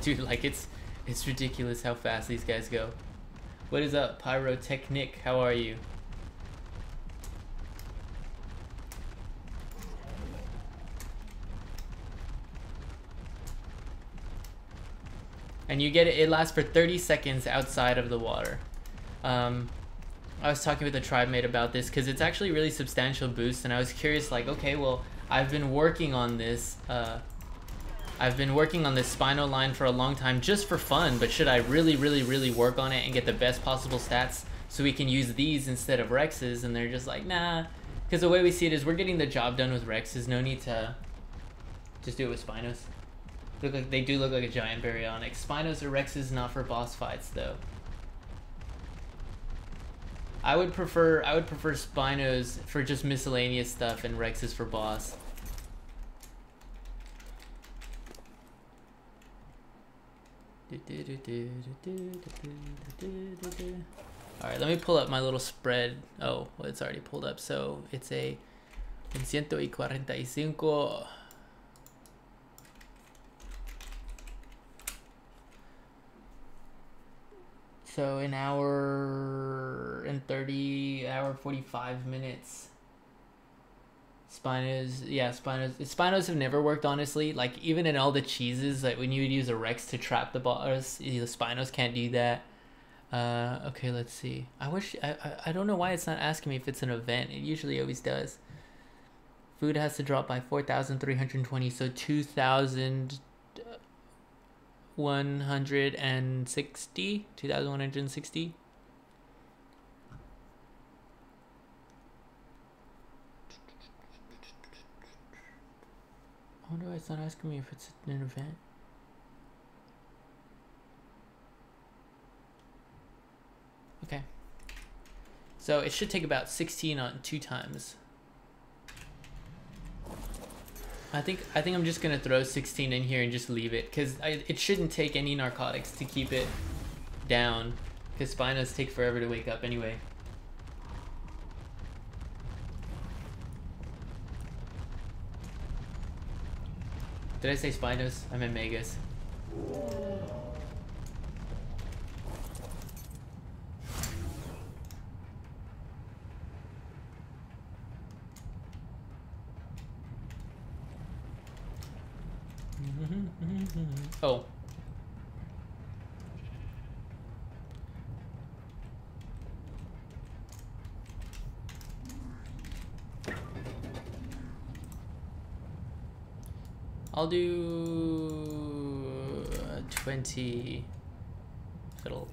Dude, like it's ridiculous how fast these guys go. What is up, Pyrotechnic? How are you? And you get it, it lasts for 30 seconds outside of the water. I was talking with a tribe mate about this because it's actually a really substantial boost, and I was curious, like, okay, well, I've been working on this spinal line for a long time just for fun, but should I really work on it and get the best possible stats so we can use these instead of Rexes? And they're just like, nah, because the way we see it is we're getting the job done with Rexes, no need to just do it with Spinos. They do look like a giant baryonyx. Spinos or Rexes not for boss fights though. I would prefer Spinos for just miscellaneous stuff and Rexes for boss. Alright, let me pull up my little spread. Oh, well, it's already pulled up. So it's a 145. So an hour and 45 minutes. Spinos have never worked, honestly. Like, even in all the cheeses, like when you would use a Rex to trap the boss, the Spinos can't do that. Okay, let's see. I don't know why it's not asking me if it's an event. It usually always does. Food has to drop by 4,320, so 2,160. 2,160. I wonder why it's not asking me if it's an event. Okay. So it should take about 16 on 2 times. I think I'm just gonna throw 16 in here and just leave it, because it shouldn't take any narcotics to keep it down, because Spinos take forever to wake up anyway. Did I say Spinos? I meant Megas. Oh. I'll do 20 fiddle.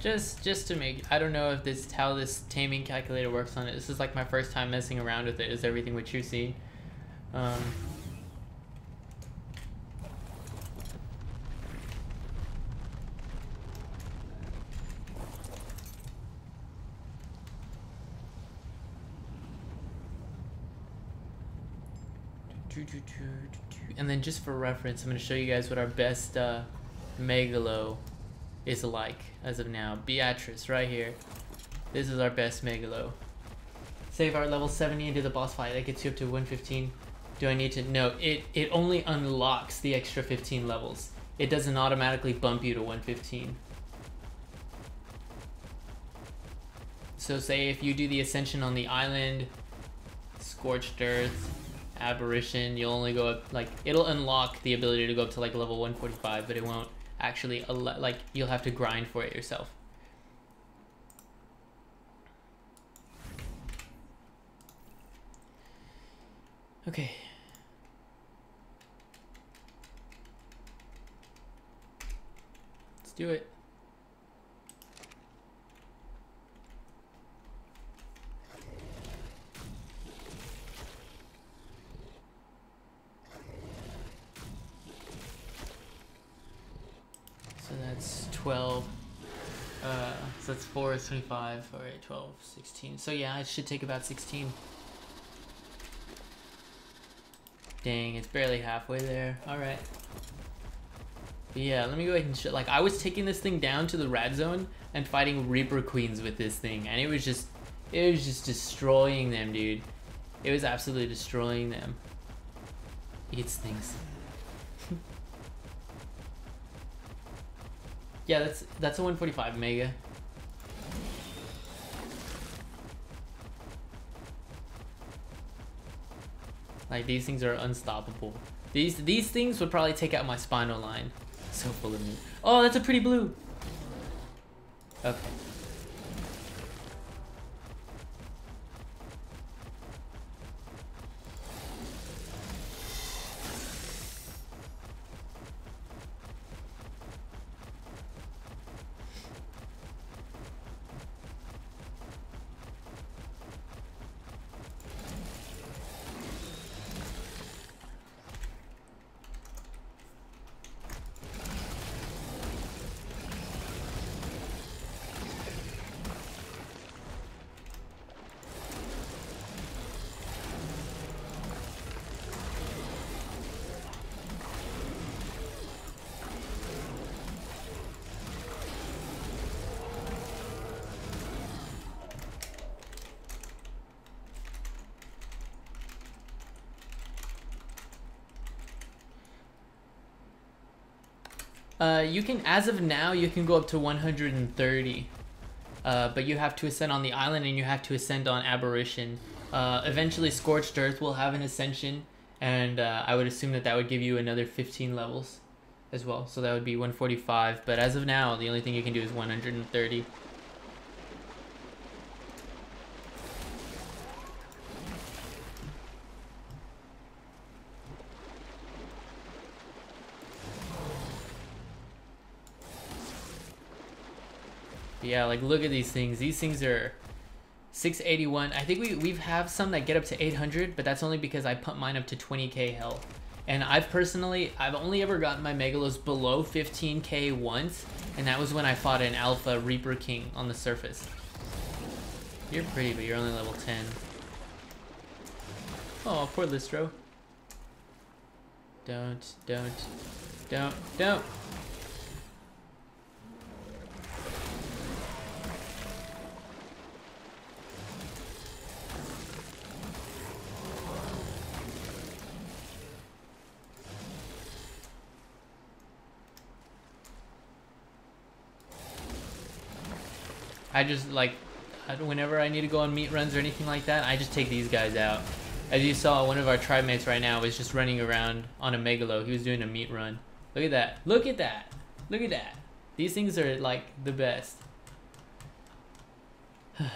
Just to make, I don't know if this how this taming calculator works on it. This is like my first time messing around with it. Is everything what you see? And then just for reference, I'm going to show you guys what our best Megalo is like as of now. Beatrice right here. This is our best Megalo. Save our level 70 into the boss fight. That gets you up to 115. Do I need to? No, it only unlocks the extra 15 levels. It doesn't automatically bump you to 115. So say if you do the ascension on the island, Scorched Earth, Aberration, you'll only go up, like, it'll unlock the ability to go up to like level 145, but it won't actually, like, you'll have to grind for it yourself. Okay. Let's do it. So that's 12. So that's 4 is 25. All right, 12, 16. So yeah, it should take about 16. Dang, it's barely halfway there. All right. But yeah, let me go ahead and show. Like, I was taking this thing down to the rat zone and fighting Reaper Queens with this thing, and it was just destroying them, dude. It was absolutely destroying them. Eats things. Yeah, that's a 145 mega. Like, these things are unstoppable. These things would probably take out my spinal line. So full of meat. Oh, that's a pretty blue. Okay. You can, as of now, you can go up to 130. But you have to ascend on the island and you have to ascend on Aberration. Eventually Scorched Earth will have an ascension, and I would assume that would give you another 15 levels as well. So that would be 145, but as of now, the only thing you can do is 130. Yeah, like, look at these things. These things are 681. I think we have some that get up to 800, but that's only because I pump mine up to 20k health. And I've only ever gotten my Megalos below 15k once, and that was when I fought an Alpha Reaper King on the surface. You're pretty, but you're only level 10. Oh, poor Listro. Don't. I just like, whenever I need to go on meat runs or anything like that, I just take these guys out. As you saw, one of our tribe mates right now was just running around on a megalo. He was doing a meat run. Look at that. Look at that. Look at that. These things are like the best.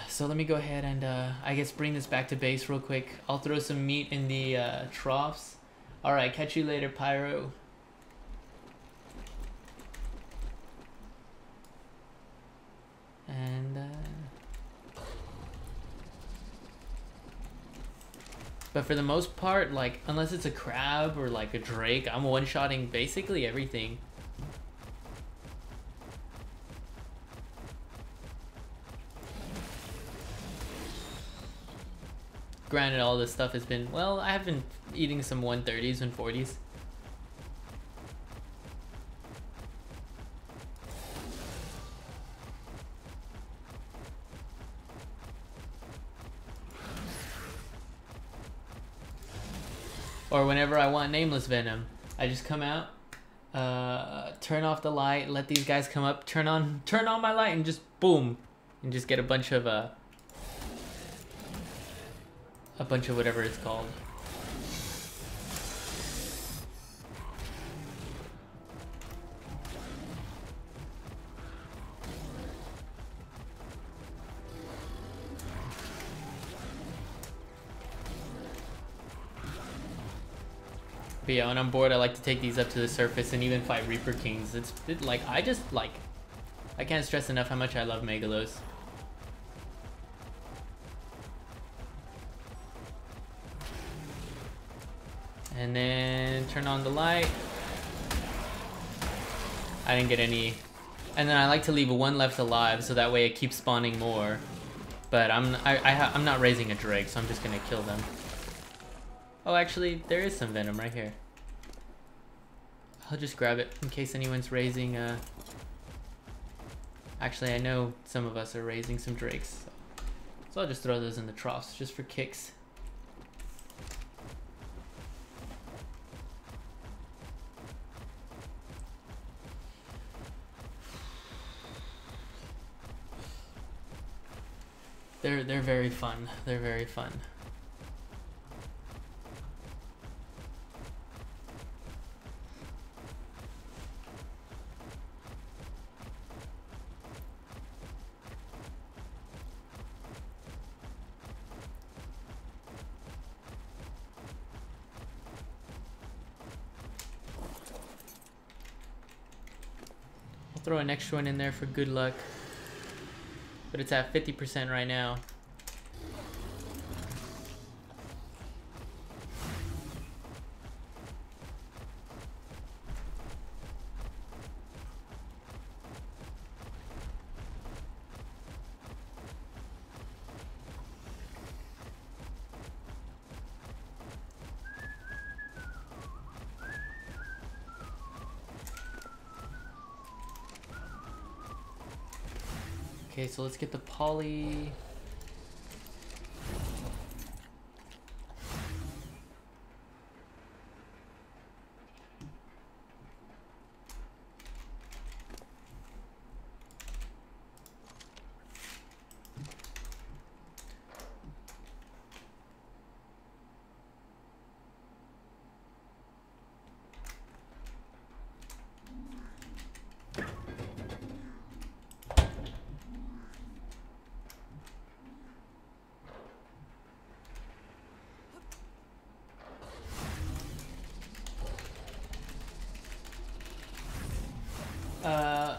So let me go ahead and I guess bring this back to base real quick. I'll throw some meat in the troughs. Alright, catch you later, Pyro. And but for the most part, like, unless it's a crab or like a drake, I'm one-shotting basically everything. Granted, all this stuff has been, well, I have been eating some 130s and 40s. Or whenever I want nameless venom, I just come out, turn off the light, let these guys come up, turn on my light, and just boom, and just get a bunch of whatever it's called. But yeah, when I'm bored, I like to take these up to the surface and even fight Reaper Kings. I can't stress enough how much I love Megalos. And then turn on the light. I didn't get any. And then I like to leave one left alive so that way it keeps spawning more. But I'm not raising a drake, so I'm just gonna kill them. Oh, actually, there is some venom right here. I'll just grab it in case anyone's raising. Actually, I know some of us are raising some drakes, so I'll just throw those in the troughs just for kicks. They're very fun. They're very fun. I'll throw an extra one in there for good luck. But it's at 50% right now. Okay, so let's get the poly.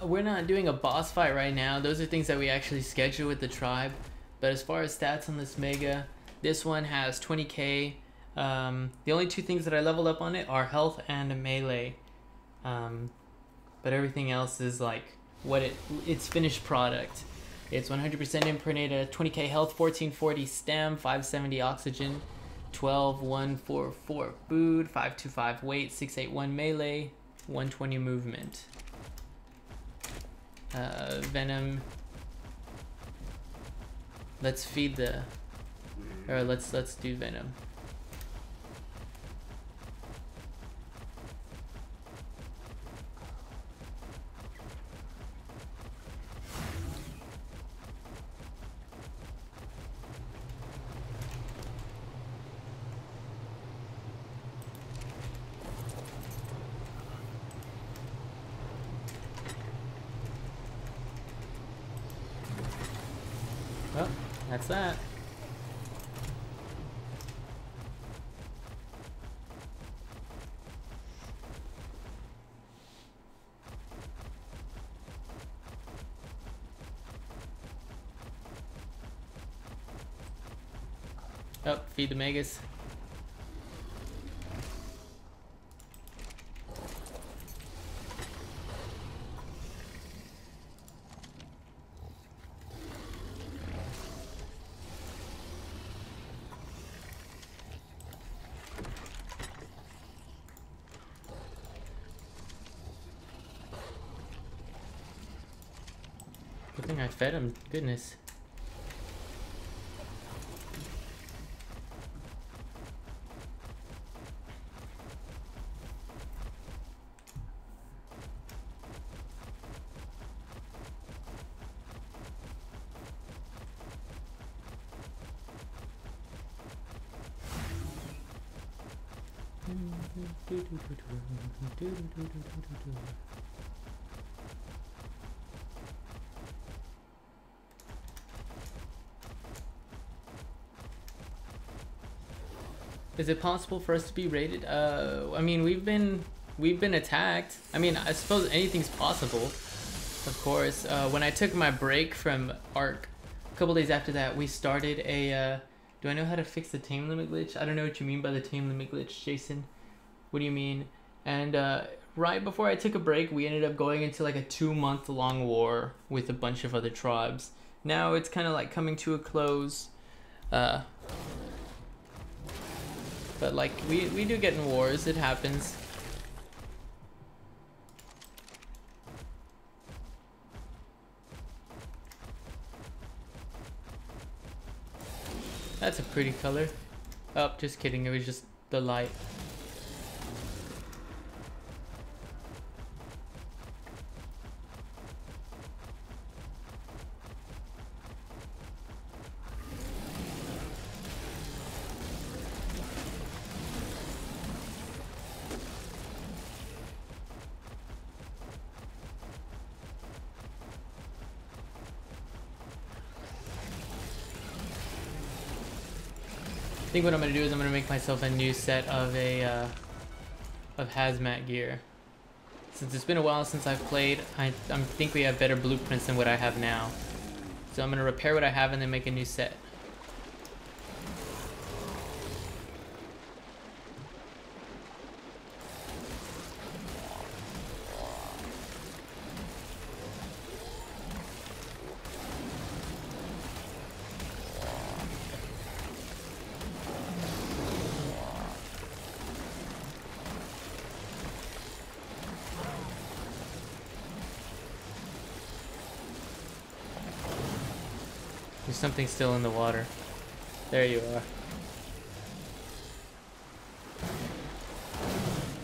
We're not doing a boss fight right now. Those are things that we actually schedule with the tribe. But as far as stats on this mega, this one has 20k. The only two things that I leveled up on it are health and melee. But everything else is like what its finished product. It's 100% impregnated, 20k health, 1440 stam, 570 oxygen, 12144 food, 525 weight, 681 melee, 120 movement. Venom. Let's feed the, or let's do venom. That's that. Oh, feed the megas. Good thing I fed him. Goodness. Is it possible for us to be raided? I mean, we've been attacked. I mean, I suppose anything's possible. Of course. When I took my break from Ark, a couple days after that, we started a. Do I know how to fix the tame limit glitch? I don't know what you mean by the tame limit glitch, Jason. What do you mean? And right before I took a break, we ended up going into like a 2-month-long war with a bunch of other tribes. Now it's kind of like coming to a close. But like we do get in wars, it happens. That's a pretty color. Oh, just kidding, it was just the light. I think what I'm gonna do is I'm gonna make myself a new set of of hazmat gear. Since it's been a while since I've played, I think we have better blueprints than what I have now. So I'm gonna repair what I have and then make a new set. There's something still in the water. There you are.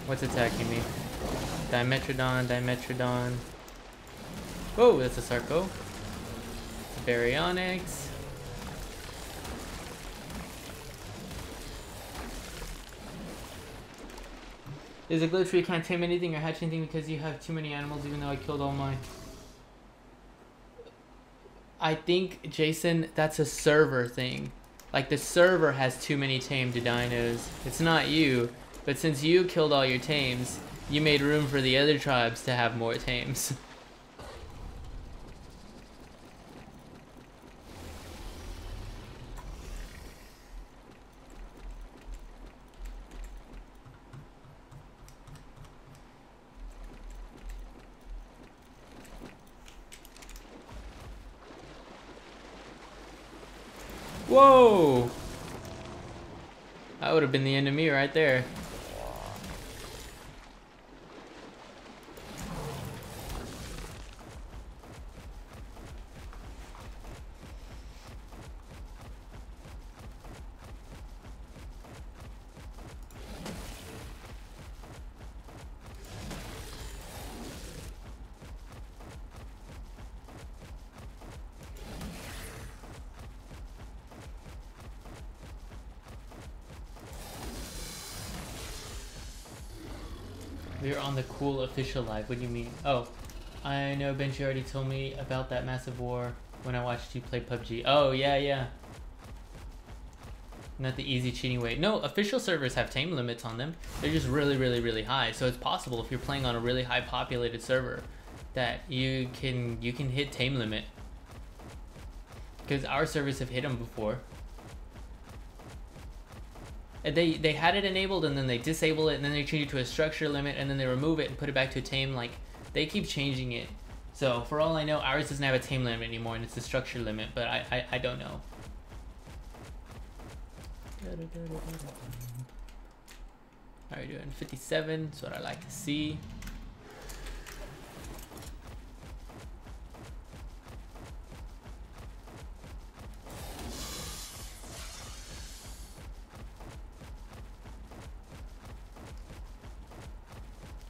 What's attacking me? Dimetrodon, Dimetrodon. Whoa, that's a Sarco. Baryonyx. Is a glitch where you can't tame anything or hatch anything because you have too many animals, even though I killed all mine? I think, Jason, that's a server thing. Like, the server has too many tamed dinos. It's not you, but since you killed all your tames, you made room for the other tribes to have more tames. Whoa! That would have been the end of me right there. We're on the cool official live. What do you mean? Oh, I know Benji already told me about that massive war. when I watched you play PUBG. Oh, yeah, yeah. Not the easy cheating way. No, official servers have tame limits on them. They're just really, really, really high. So it's possible if you're playing on a really high populated server that you can hit tame limit. Because our servers have hit them before. And they had it enabled and then they disable it and then they change it to a structure limit and then they remove it and put it back to a tame. Like, they keep changing it. So for all I know, ours doesn't have a tame limit anymore and it's a structure limit, but I don't know. How are you doing? 57, that's what I like to see.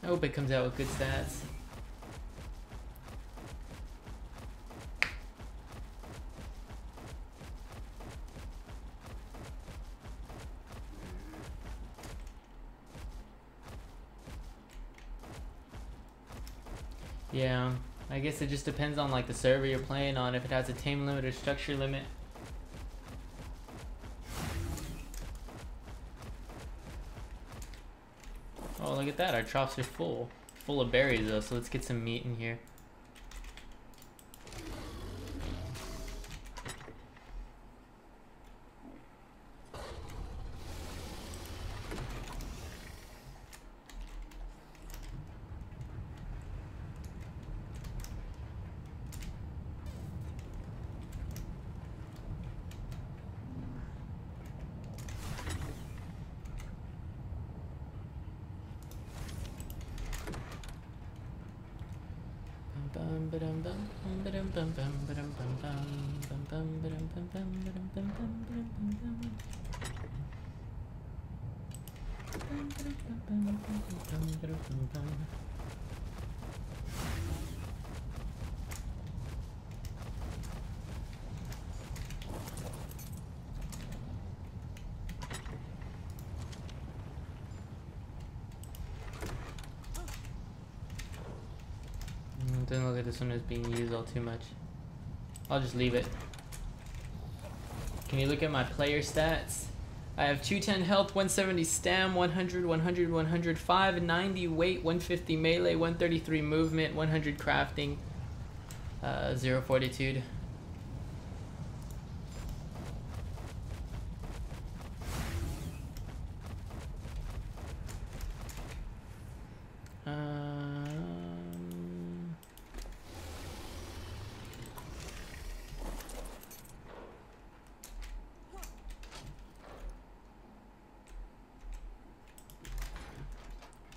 I hope it comes out with good stats. Yeah, I guess it just depends on like the server you're playing on, if it has a tame limit or structure limit. Oh, look at that, our troughs are full of berries though, so let's get some meat in here. Doesn't look like this one is being used all too much. I'll just leave it. Can you look at my player stats? I have 210 health, 170 stam, 100, 100, 105, 90 weight, 150 melee, 133 movement, 100 crafting, 0 fortitude.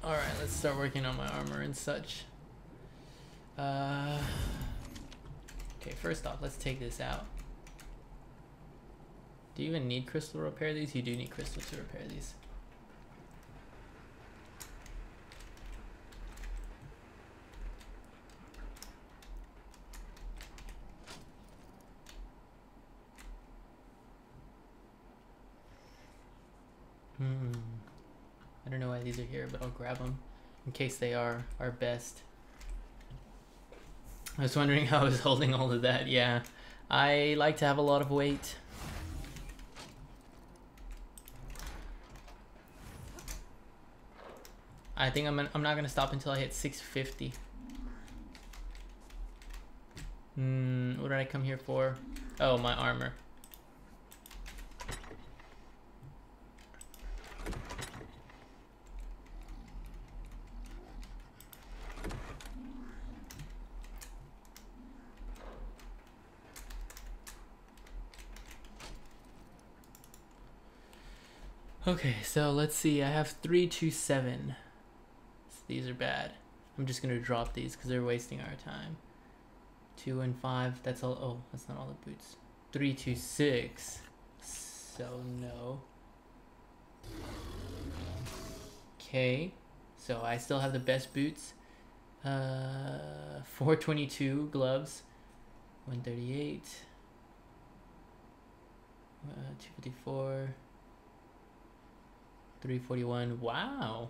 Alright, let's start working on my armor and such. Okay, first off, let's take this out. Do you even need crystal to repair these? You do need crystal to repair these. I don't know why these are here, but I'll grab them in case they are our best. I was wondering how I was holding all of that. Yeah, I like to have a lot of weight. I think I'm not gonna stop until I hit 650. What did I come here for? Oh, my armor. Okay, so let's see. I have 327. So these are bad. I'm just gonna drop these because they're wasting our time. 2 and 5. That's all. Oh, that's not all the boots. 326. So no. Okay. So I still have the best boots. 422 gloves. 138. 254. 341. Wow,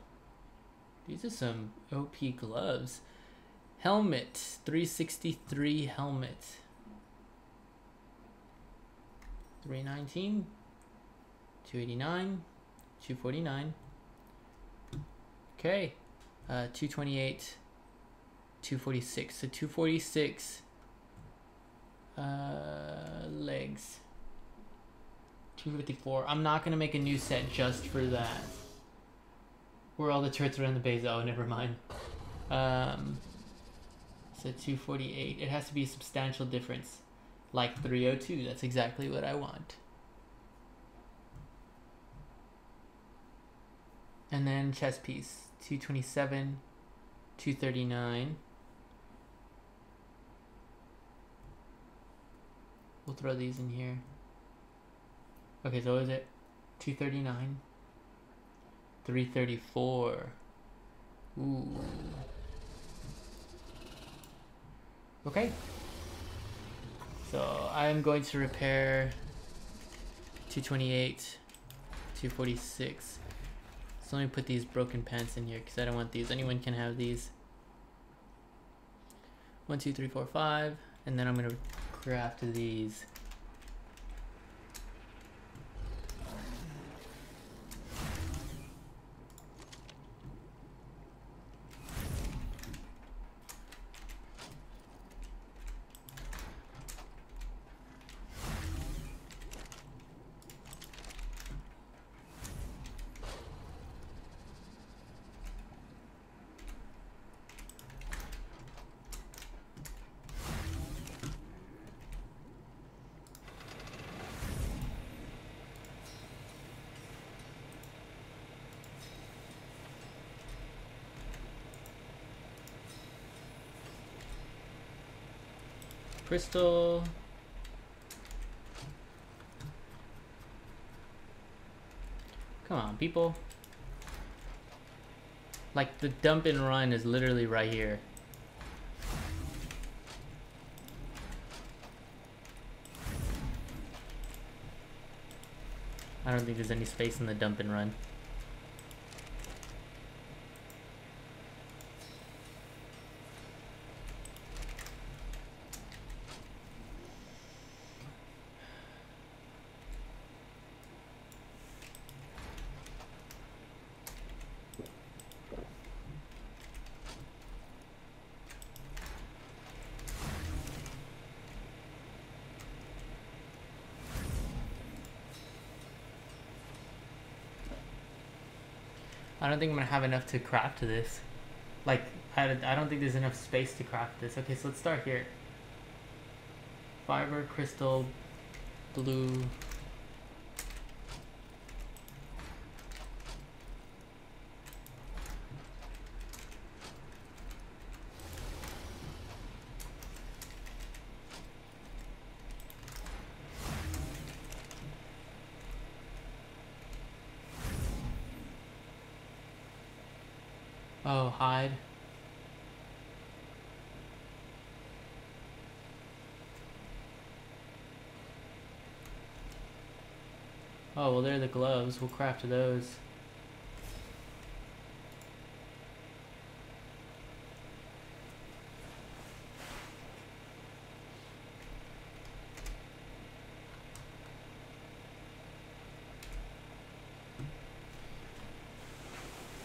these are some OP gloves. Helmet, 363 helmet. 319, 289, 249. Okay, 228, 246. So 246 legs. 254. I'm not gonna make a new set just for that. Where all the turrets around the base. Oh, never mind. So 248. It has to be a substantial difference. Like 302. That's exactly what I want. And then chess piece. 227. 239. We'll throw these in here. Okay, so what is it? 239. 334. Ooh. Okay. So I'm going to repair 228, 246. So let me put these broken pants in here because I don't want these. Anyone can have these. 1, 2, 3, 4, 5. And then I'm going to craft these. Crystal. Come on, people. Like, the dump and run is literally right here. I don't think there's any space in the dump and run. I don't think I'm gonna have enough to craft this. Like, I don't think there's enough space to craft this. Okay, so let's start here. Fiber, crystal, blue. Oh, hide. Oh, well, they're the gloves. We'll craft those.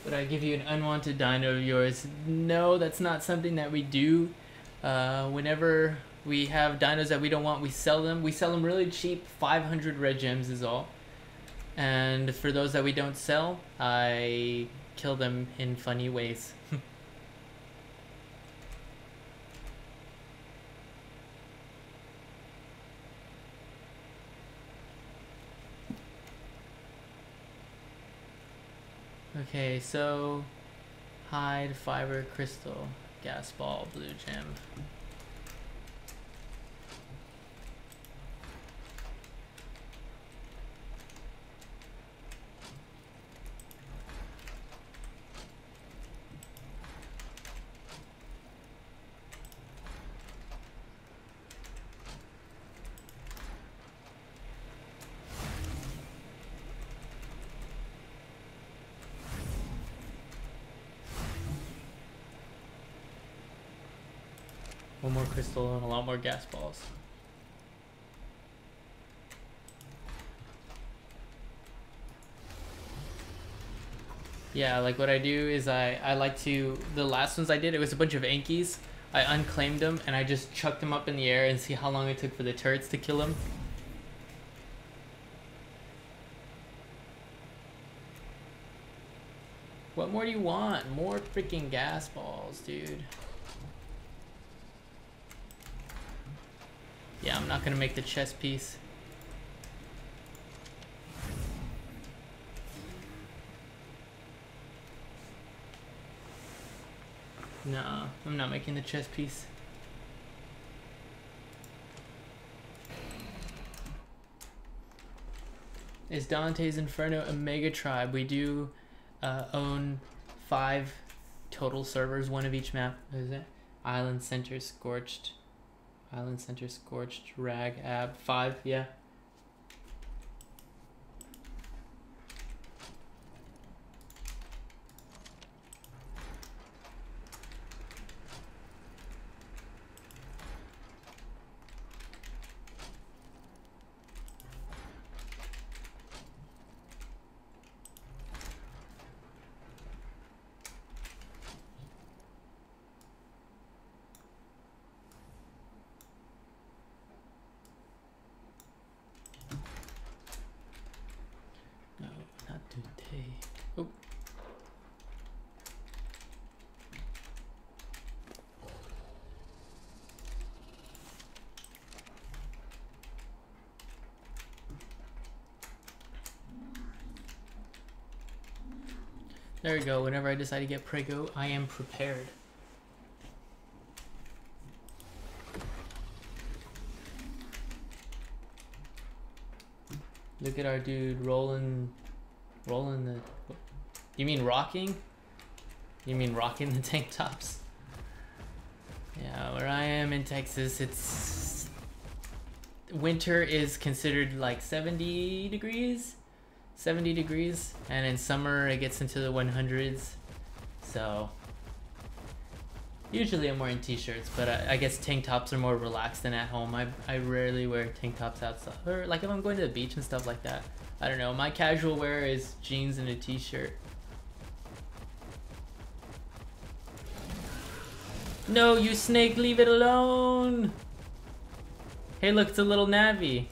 Would I give you an unwanted dino of yours? No, that's not something that we do. Whenever we have dinos that we don't want, we sell them. We sell them really cheap. 500 red gems is all. And for those that we don't sell, I kill them in funny ways. Okay, so hide, fiber, crystal, gas ball, blue gem. One more crystal and a lot more gas balls. Yeah, like what I do is I like to, the last ones I did, it was a bunch of Ankies. I unclaimed them and I just chucked them up in the air and see how long it took for the turrets to kill them. What more do you want? More freaking gas balls, dude. Yeah, I'm not gonna make the chess piece. No, I'm not making the chess piece. Is Dante's Inferno a mega tribe? We do own 5 total servers, 1 of each map. What is it? Island Center, Scorched, Rag, Ab. 5, yeah. No, not Dante. Oh. There we go. Whenever I decide to get Prego, I am prepared. Look at our dude rolling the... You mean rocking? You mean rocking the tank tops? Yeah, where I am in Texas, it's... Winter is considered like 70 degrees? 70 degrees, and in summer it gets into the 100s, so usually I'm wearing t-shirts, but I guess tank tops are more relaxed than at home. I rarely wear tank tops outside, or like if I'm going to the beach and stuff like that. I don't know, my casual wear is jeans and a t-shirt. No, you snake, leave it alone! Hey look, it's a little Navi.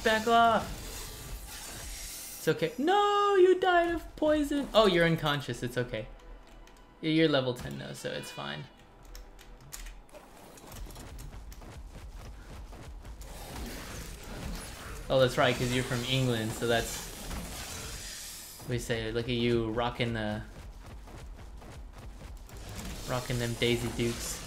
Back off! It's okay. No, you died of poison. Oh, you're unconscious. It's okay. You're level 10 now, so it's fine. Oh, that's right, because you're from England, so that's... We say, look at you rocking the... Rocking them Daisy Dukes.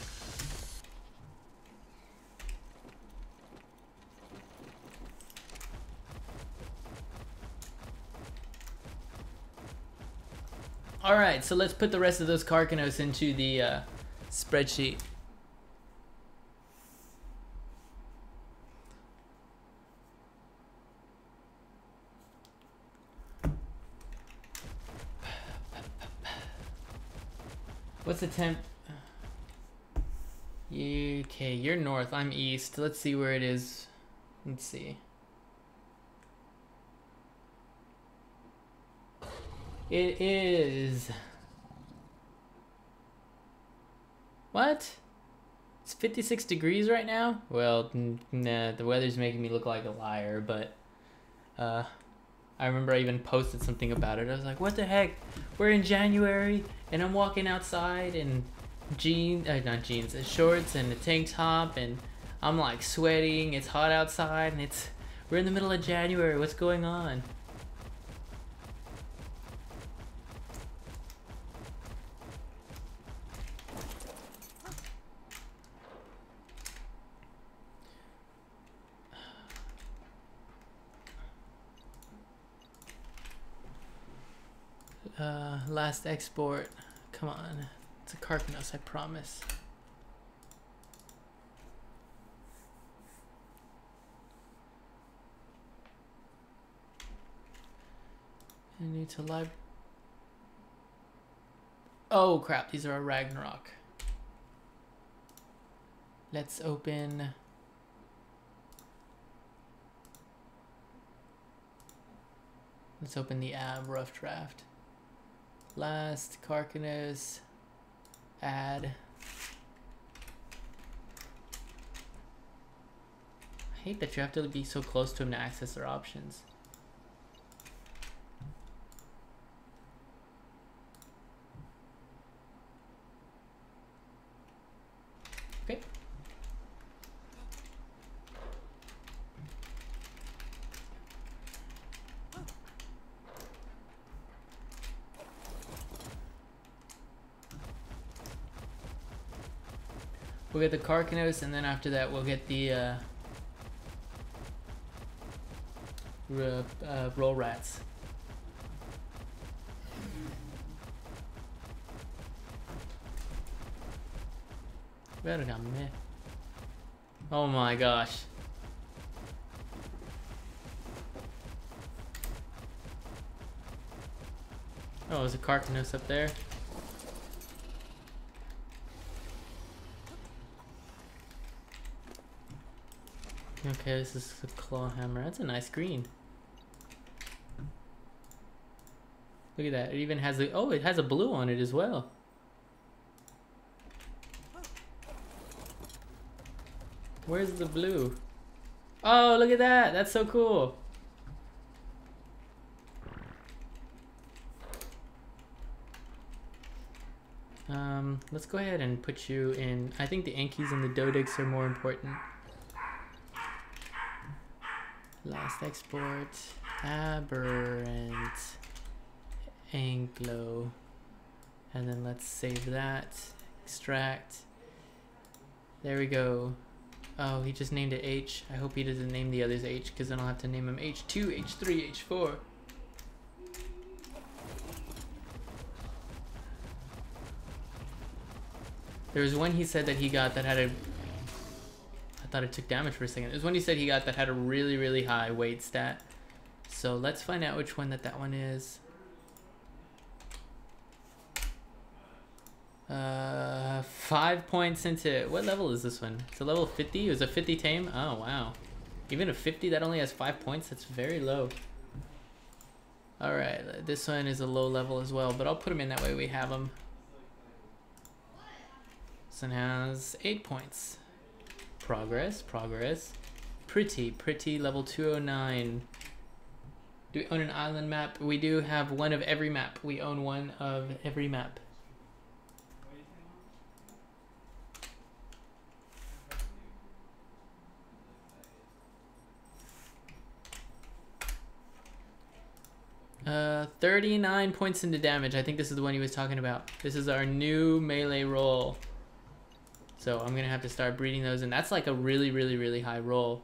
Alright, so let's put the rest of those Karkanos into the spreadsheet. What's the temp? Okay, you're north, I'm east. Let's see where it is. Let's see. It is... What? It's 56 degrees right now? Well, nah, the weather's making me look like a liar, but... I remember I even posted something about it. I was like, what the heck? We're in January, and I'm walking outside in not jeans, shorts and a tank top, and I'm like sweating, it's hot outside, and we're in the middle of January, what's going on? Last export. Come on. It's a Karkanos, I promise. I need to live. Oh crap, these are a Ragnarok. Let's open. Let's open the ab rough draft. Last Carcanos. Add. I hate that you have to be so close to him to access their options. Okay. We'll get the Carcanos, and then after that we'll get the roll rats. Oh my gosh. Oh, there's a Carcanos up there. Okay, this is the claw hammer. That's a nice green. Look at that. It even has the, oh, it has a blue on it as well. Where's the blue? Oh, look at that. That's so cool. Let's go ahead and put you in. I think the Ankies and the Dodics are more important. Last export, Aberrant, Anglo, and then let's save that, extract. There we go. Oh, he just named it H. I hope he doesn't name the others H, because then I'll have to name them H2, H3, H4. There was one he said that he got that had a, I thought it took damage for a second. There's one he said he got that had a really, really high weight stat. So let's find out which one that one is. 5 points into, what level is this one? It's a level 50? It was a 50 tame? Oh, wow. Even a 50 that only has 5 points? That's very low. Alright, this one is a low level as well, but I'll put him in that way we have him. This one has 8 points. Progress, progress. Pretty, level 209. Do we own an island map? We do have one of every map. We own one of every map. Uh, 39 points into damage. I think this is the one he was talking about. This is our new melee roll. So I'm gonna have to start breeding those, and that's like a really, really, really high roll.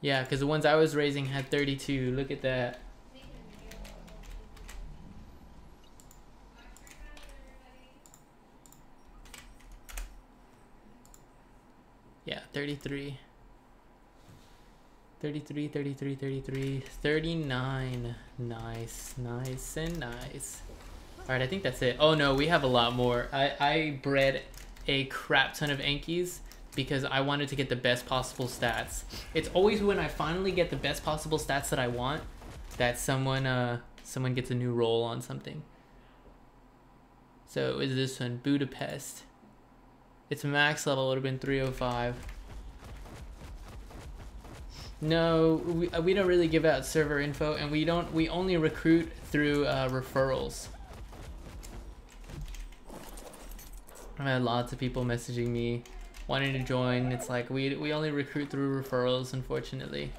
Yeah, because the ones I was raising had 32. Look at that. Yeah, 33. 33, 33, 33, 39. Nice, nice, and nice. Alright, I think that's it. Oh no, we have a lot more. I bred a crap ton of Ankies because I wanted to get the best possible stats. It's always when I finally get the best possible stats that I want that someone gets a new roll on something. So is this one, Budapest. Its max level would have been 305. No, we don't really give out server info, and we only recruit through referrals. I've had lots of people messaging me wanting to join. It's like we only recruit through referrals, unfortunately.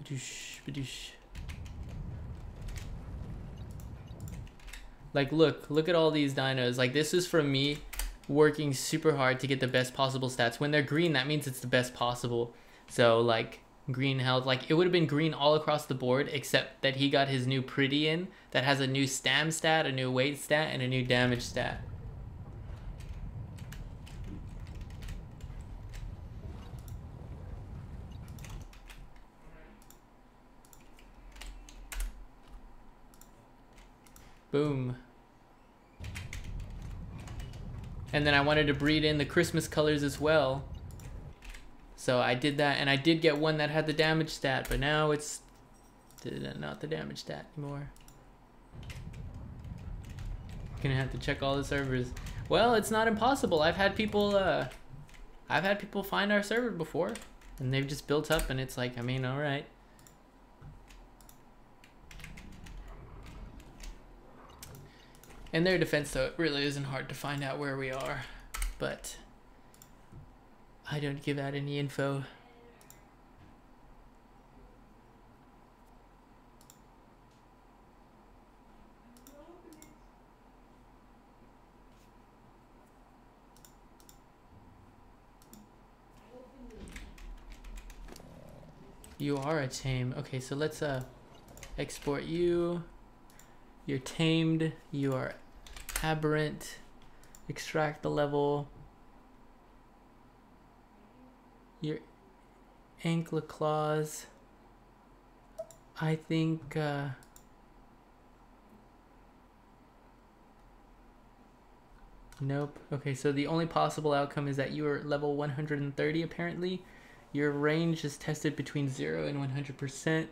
Badoosh, badoosh. Like look at all these dinos. Like this is from me working super hard to get the best possible stats. When they're green, that means it's the best possible. So like green health. Like, it would have been green all across the board, except that he got his new pretty in that has a new stam stat, a new weight stat, and a new damage stat. Boom. And then I wanted to breed in the Christmas colors as well. So I did that, and I did get one that had the damage stat, but now it's not the damage stat anymore. Gonna have to check all the servers. Well, it's not impossible. I've had people find our server before, and they've just built up, and it's like, I mean, all right. In their defense, though, it really isn't hard to find out where we are, but I don't give out any info. You are a tame. Okay, so let's export you. You're tamed. You are aberrant. Extract the level. Your ankle claws. I think nope. Okay, so the only possible outcome is that you are level 130 apparently. Your range is tested between 0 and 100%.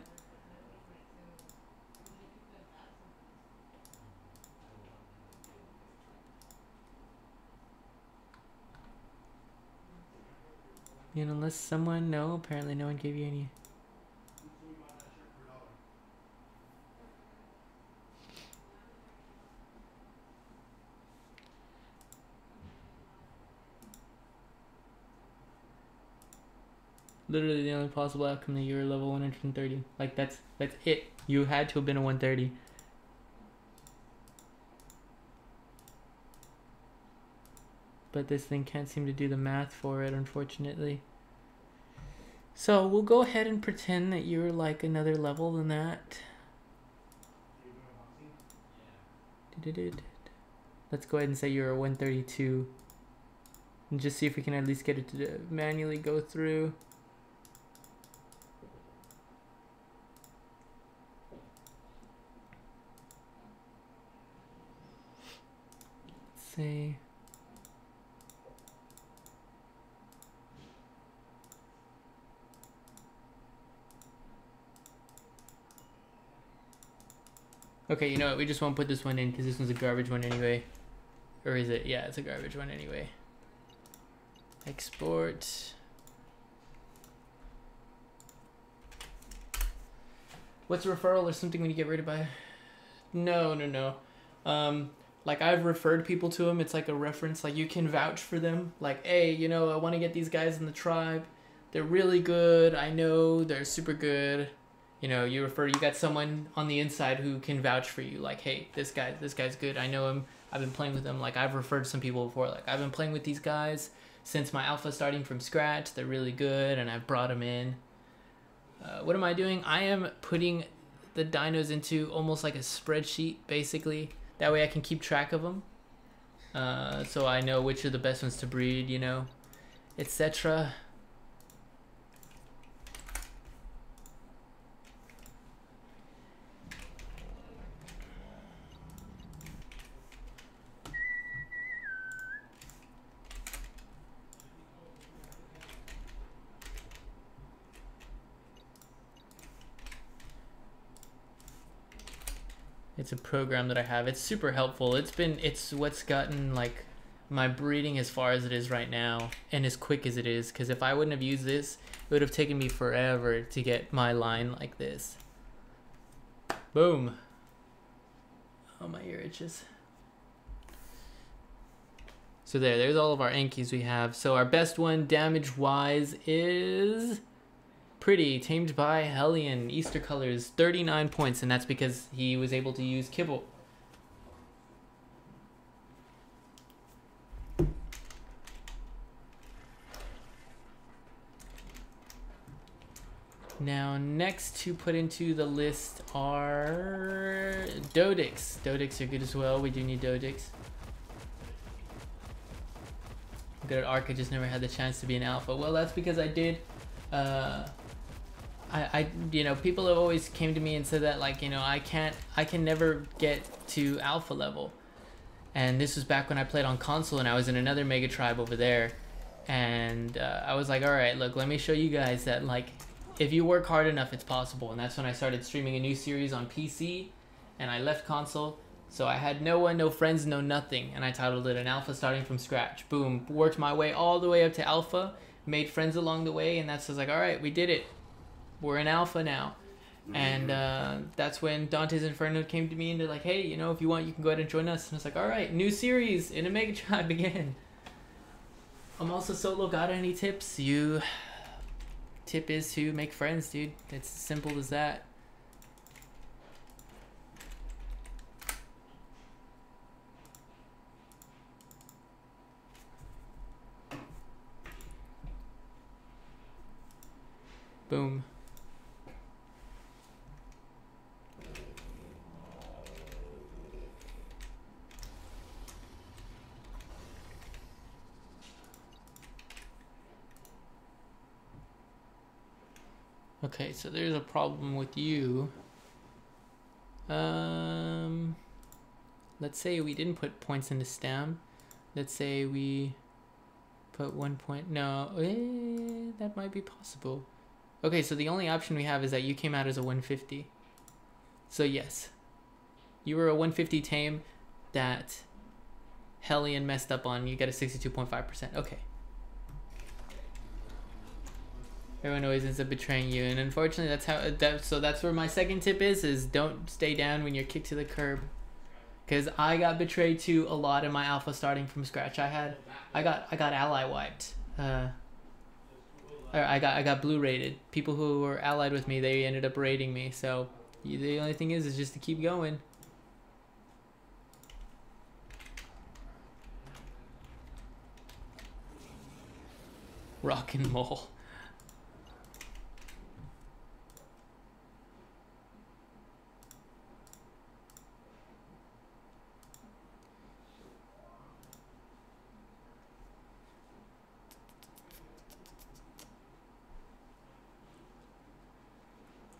And unless someone, no, apparently no one gave you any. Literally the only possible outcome that you're level 130. Like that's it. You had to have been a 130. But this thing can't seem to do the math for it, unfortunately. So we'll go ahead and pretend that you're like another level than that. Let's go ahead and say you're a 132. And just see if we can at least get it to manually go through. Let's say... Okay, you know what? We just won't put this one in because this one's a garbage one anyway. Or is it? Yeah, it's a garbage one anyway. Export. What's a referral or something when you get rated by? No. Like I've referred people to them. It's like a reference. Like you can vouch for them. Like, hey, you know, I want to get these guys in the tribe. They're really good. I know they're super good. You know, you got someone on the inside who can vouch for you. Like, hey, this guy's good. I know him. I've been playing with him. Like, I've referred some people before. Like, I've been playing with these guys since my alpha starting from scratch. They're really good, and I've brought them in. What am I doing? I am putting the dinos into almost like a spreadsheet, basically. That way I can keep track of them. So I know which are the best ones to breed, you know, etc. It's a program that I have. It's super helpful. It's what's gotten like my breeding as far as it is right now and as quick as it is, because if I wouldn't have used this, it would have taken me forever to get my line like this. Boom. Oh, my ear itches. So there's all of our Ankies we have. So our best one damage wise is Pretty, tamed by Hellion, Easter colors, 39 points, and that's because he was able to use Kibble. Now, next to put into the list are Dodix. Dodix are good as well. We do need Dodix. Good at Arc, I just never had the chance to be an alpha. Well, that's because I did. You know, people have always came to me and said that, like, you know, I can never get to alpha level. And this was back when I played on console and I was in another mega tribe over there. And I was like, all right, look, let me show you guys that, like, if you work hard enough, it's possible. And that's when I started streaming a new series on PC, and I left console. So I had no one, no friends, no nothing. And I titled it An Alpha Starting from Scratch. Boom. Worked my way all the way up to alpha. Made friends along the way. And that's just like, all right, we did it. We're in alpha now. And that's when Dante's Inferno came to me and they're like, hey, you know, if you want, you can go ahead and join us. And I was like, all right, new series in a mega tribe again. I'm also solo. Got any tips? Tip is to make friends, dude. It's as simple as that. Boom. Okay, so there's a problem with you. Let's say we didn't put points into STEM. Let's say we put 1 point. No, that might be possible. Okay, so the only option we have is that you came out as a 150. So yes, you were a 150 tame that Hellion messed up on. You get a 62.5%. Okay. Everyone always ends up betraying you, and unfortunately so that's where my second tip is don't stay down when you're kicked to the curb. Because I got betrayed too a lot in my alpha starting from scratch. I got ally wiped. I got blue rated. People who were allied with me, they ended up raiding me. So the only thing is just to keep going. Rock and roll.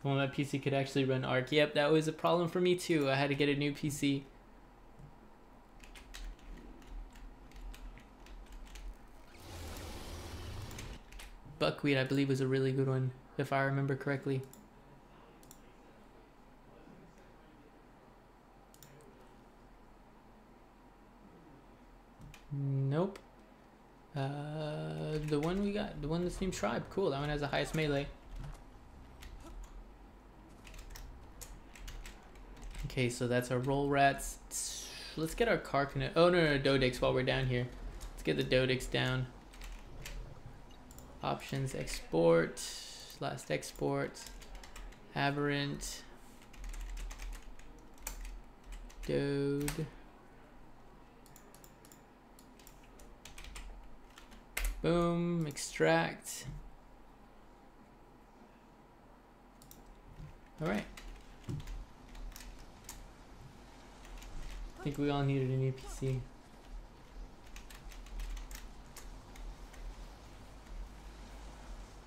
Well, my PC could actually run Arc. Yep, that was a problem for me too. I had to get a new PC. Buckwheat, I believe, was a really good one, if I remember correctly. Nope. The one we got, the one that's named Tribe. Cool, that one has the highest melee. Okay, so that's our roll rats. Let's get our Carcanet. Oh, no, Dodix while we're down here. Let's get the Dodix down. Options, export, last export, aberrant, Dode. Boom, extract. All right. I think we all needed a new PC.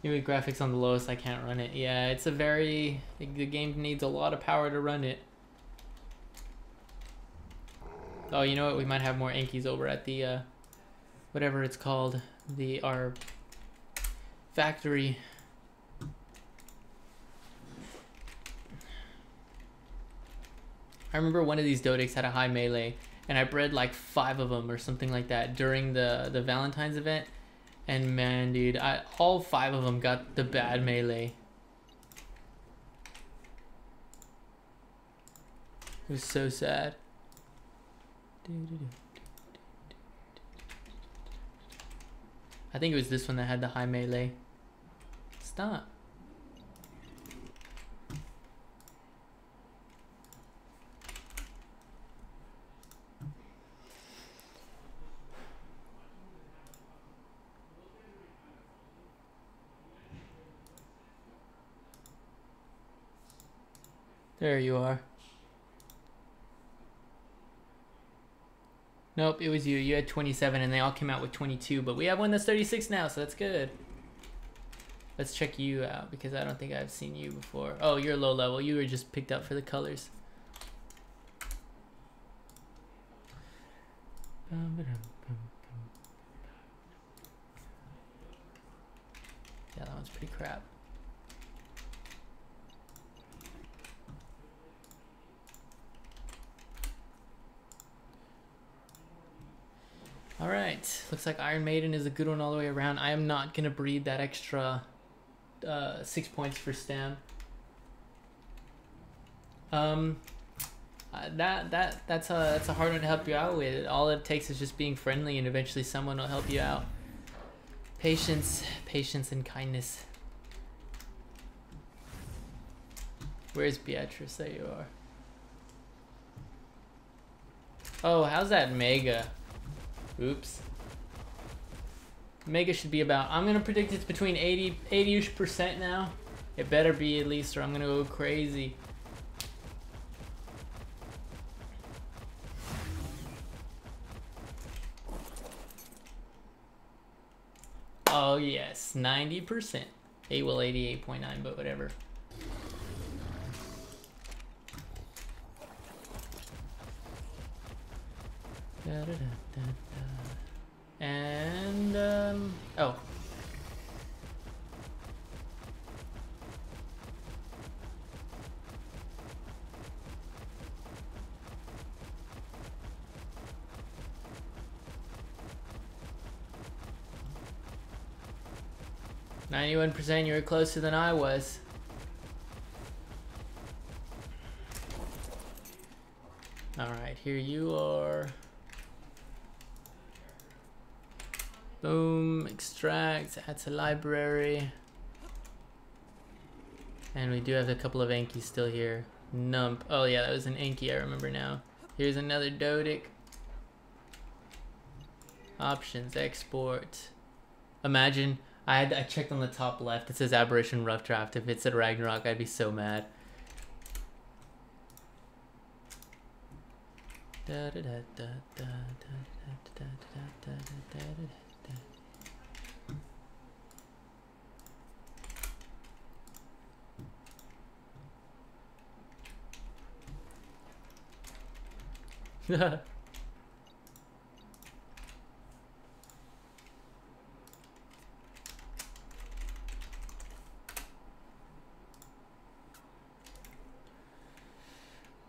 Even with graphics on the lowest, I can't run it. Yeah, it's a very... the game needs a lot of power to run it. Oh, you know what? We might have more Enkies over at the... whatever it's called. Our factory. I remember one of these Dodix had a high melee, and I bred like 5 of them or something like that during the Valentine's event. And man, dude, all 5 of them got the bad melee. It was so sad. I think it was this one that had the high melee. Stop. There you are. Nope, it was you. You had 27 and they all came out with 22, but we have one that's 36 now, so that's good. Let's check you out because I don't think I've seen you before. Oh, you're low level. You were just picked up for the colors. Yeah, that one's pretty crap. All right, looks like Iron Maiden is a good one all the way around. I am not gonna breed that extra 6 points for Stam. That's a hard one to help you out with. All it takes is just being friendly, and eventually someone will help you out. Patience, patience, and kindness. Where's Beatrice? There you are. Oh, how's that Mega? Oops. Mega should be about, I'm gonna predict it's between 80-ish% now. It better be at least, or I'm gonna go crazy. Oh yes, 90%. Well, 88.9, but whatever. Da, da, da, da, da. And oh. %, you were closer than I was. Alright, here you are. Boom, extract, add to library. And we do have a couple of Ankies still here. Nump. Oh yeah, that was an Anki, I remember now. Here's another Dodic. Options, export. Imagine, I checked on the top left, it says Aberration Rough Draft. If it said Ragnarok, I'd be so mad. Da, da, da, da, da, da, da, da, da, da, da, da.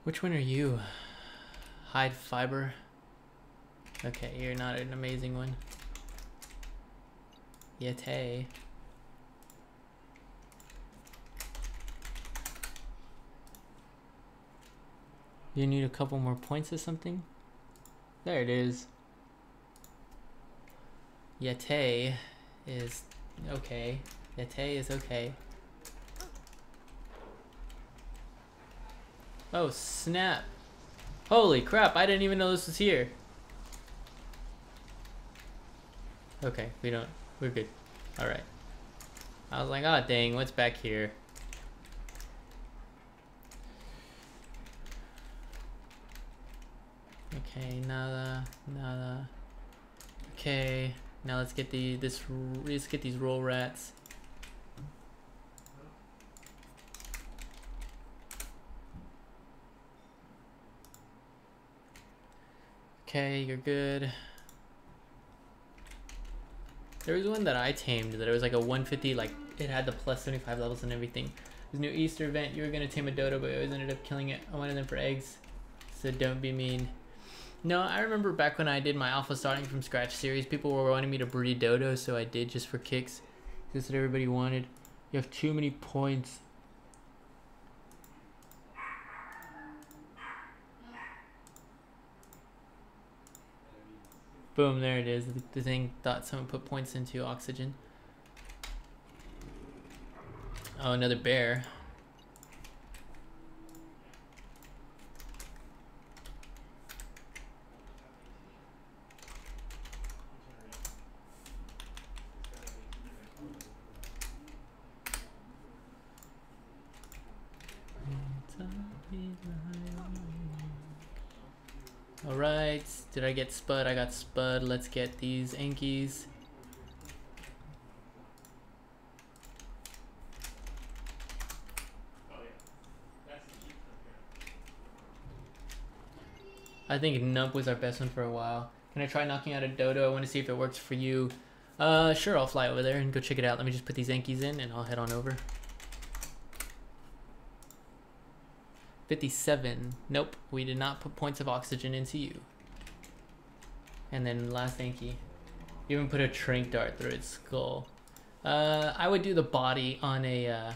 Which one are you? Hide fiber. Okay, you're not an amazing one. Yete. You need a couple more points or something? There it is. Yete is okay. Yete is okay. Oh, snap. Holy crap, I didn't even know this was here. Okay, we're good. Alright. I was like, oh dang, what's back here? Okay, nada, nada. Okay, now let's get let's get these roll rats. Okay, you're good. There was one that I tamed that it was like a 150, like it had the plus 75 levels and everything. This new Easter event, you were gonna tame a dodo, but I always ended up killing it. I wanted them for eggs, so don't be mean. No, I remember back when I did my alpha starting from scratch series, people were wanting me to breed dodo, so I did just for kicks. That's what everybody wanted. You have too many points. Boom, there it is. The thing thought someone put points into oxygen. Oh, another bear. Alright, did I get Spud? I got Spud. Let's get these Ankies. I think Nump was our best one for a while. Can I try knocking out a Dodo? I want to see if it works for you. Sure, I'll fly over there and go check it out. Let me just put these Ankies in and I'll head on over. 57. Nope, we did not put points of oxygen into you. And then last Anki. Even put a Trank Dart through its skull. I would do the body on a...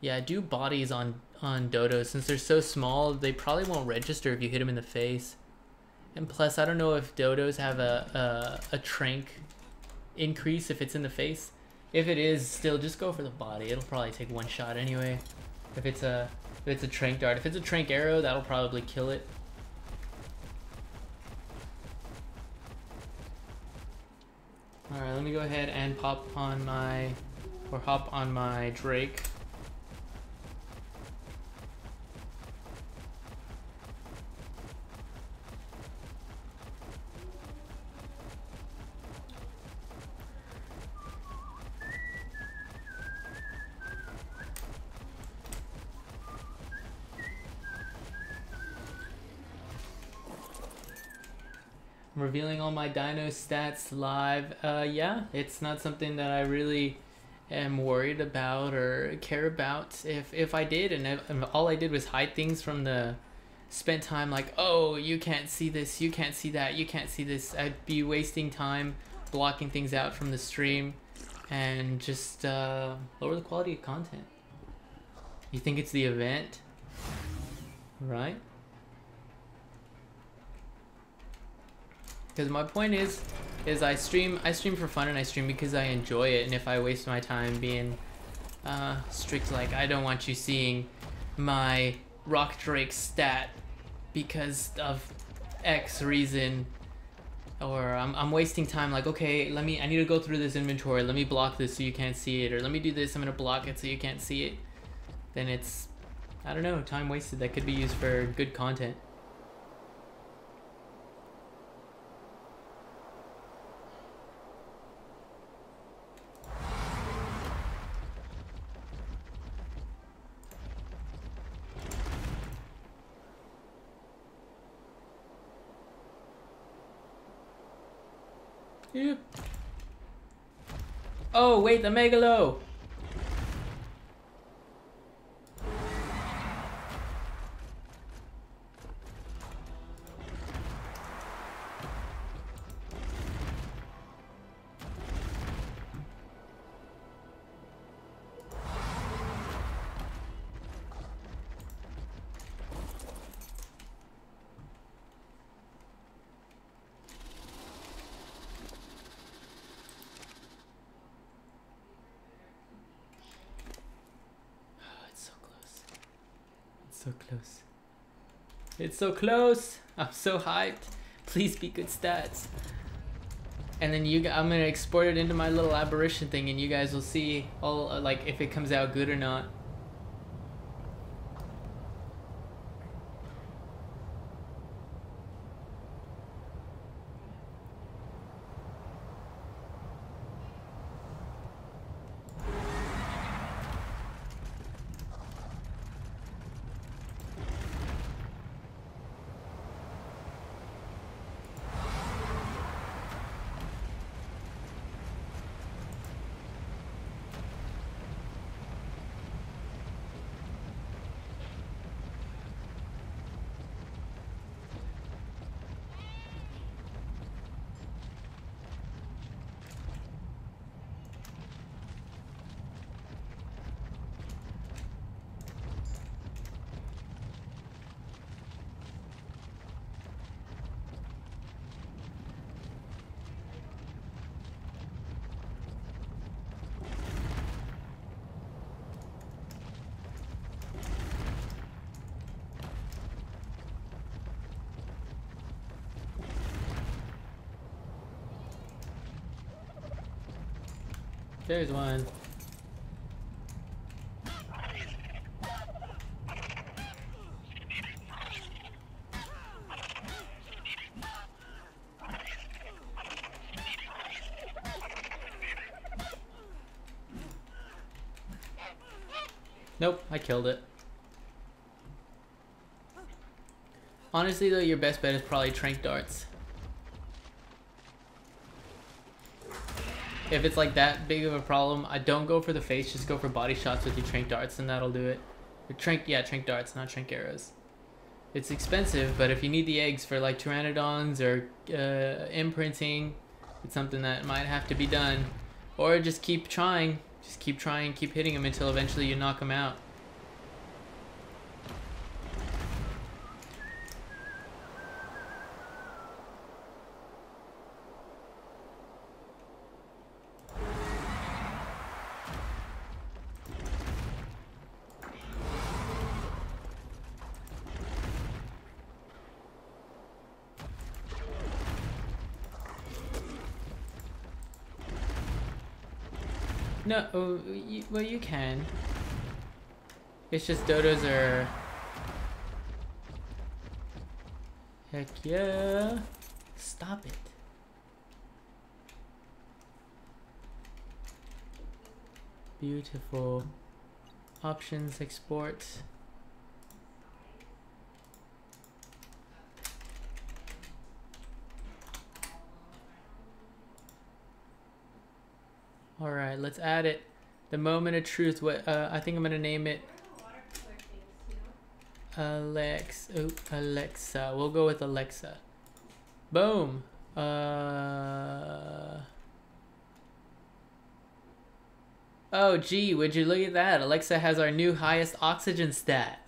yeah, do bodies on dodos. Since they're so small, they probably won't register if you hit them in the face. And plus, I don't know if dodos have a trank increase if it's in the face. If it is, still just go for the body. It'll probably take one shot anyway. If it's a trank dart. If it's a trank arrow, that'll probably kill it. Alright, let me go ahead and hop on my Drake. I'm revealing all my dino stats live. Yeah, it's not something that I really am worried about or care about. If I did, and all I did was hide things from the spent time, like, oh, you can't see this, you can't see that, you can't see this, I'd be wasting time blocking things out from the stream and just lower the quality of content. You think it's the event, right? Because my point is I stream for fun and I stream because I enjoy it. And if I waste my time being strict, like, I don't want you seeing my Rock Drake stat because of X reason, or I'm wasting time, like, okay, I need to go through this inventory, let me block this so you can't see it, or let me do this, I'm gonna block it so you can't see it, then it's, I don't know, time wasted that could be used for good content. Yep. Oh wait, the Megalo! So close. It's so close. I'm so hyped. Please be good stats. And then I'm gonna export it into my little aberration thing, and you guys will see all like if it comes out good or not. There's one. Nope, I killed it. Honestly though, your best bet is probably trank darts. If it's like that big of a problem, I don't go for the face, just go for body shots with your trank darts and that'll do it. Or trank darts, not trank arrows. It's expensive, but if you need the eggs for like pteranodons or imprinting, it's something that might have to be done. Or just keep trying. Just keep trying, keep hitting them until eventually you knock them out. No, well you can. It's just dodos are... Heck yeah. Stop it. Beautiful. Options, export. All right, let's add it. The moment of truth. What? I think I'm gonna name it Alexa. We'll go with Alexa. Boom. Oh, gee, would you look at that? Alexa has our new highest oxygen stat.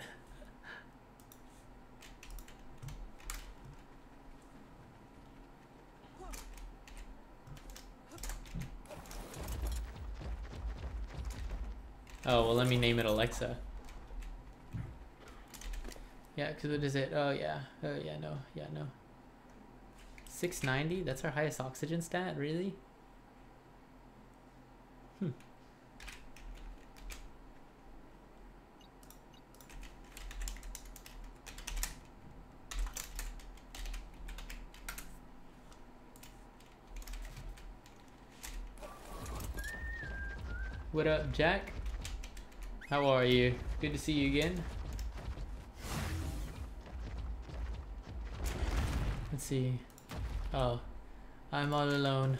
Oh, well, let me name it Alexa. Yeah, because what is it? Oh, yeah. Oh, yeah, no. Yeah, no. 690? That's our highest oxygen stat? Really? What up, Jack? How are you? Good to see you again. Let's see. Oh, I'm all alone.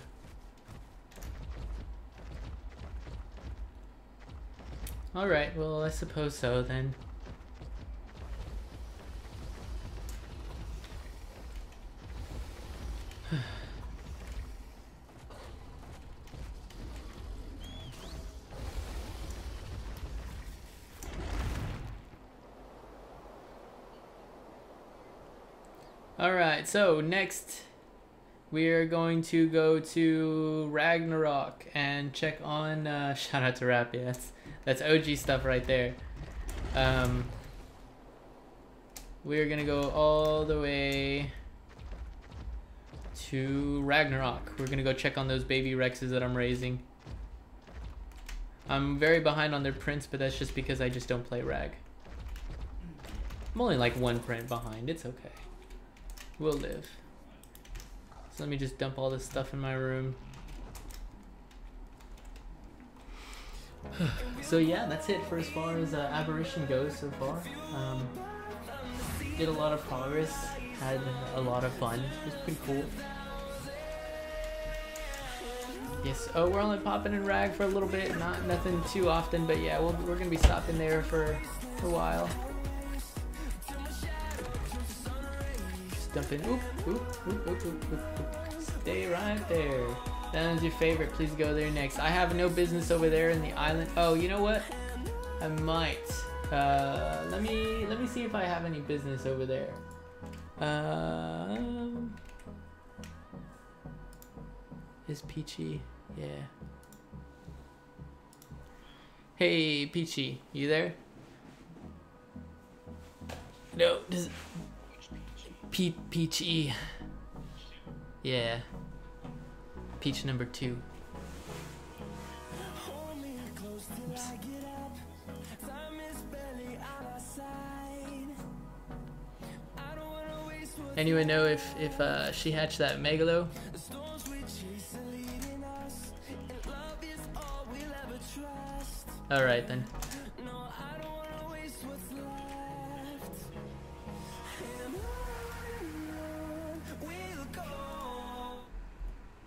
Alright, well, I suppose so then. Alright, so next we are going to go to Ragnarok and check on shout out to Rap, yeah, that's OG stuff right there. We're gonna go all the way to Ragnarok. We're gonna go check on those baby Rexes that I'm raising. I'm very behind on their prints, but that's just because I just don't play Rag. I'm only like one print behind, it's okay. We'll live. So let me just dump all this stuff in my room. So yeah, that's it for as far as Aberration goes so far. Did a lot of progress, had a lot of fun. It was pretty cool. Yes, oh, we're only popping in Rag for a little bit, nothing too often, but yeah, we're gonna be stopping there for a while. Dump in. Oop, oop, oop, oop, oop, oop. Stay right there. That is your favorite. Please go there next. I have no business over there in the island. Oh, you know what? I might. Let me see if I have any business over there. Is Peachy? Yeah. Hey, Peachy, you there? No. Does Peachy. Yeah. Peach number 2. Oops. Anyone know if she hatched that Megalo? Alright then.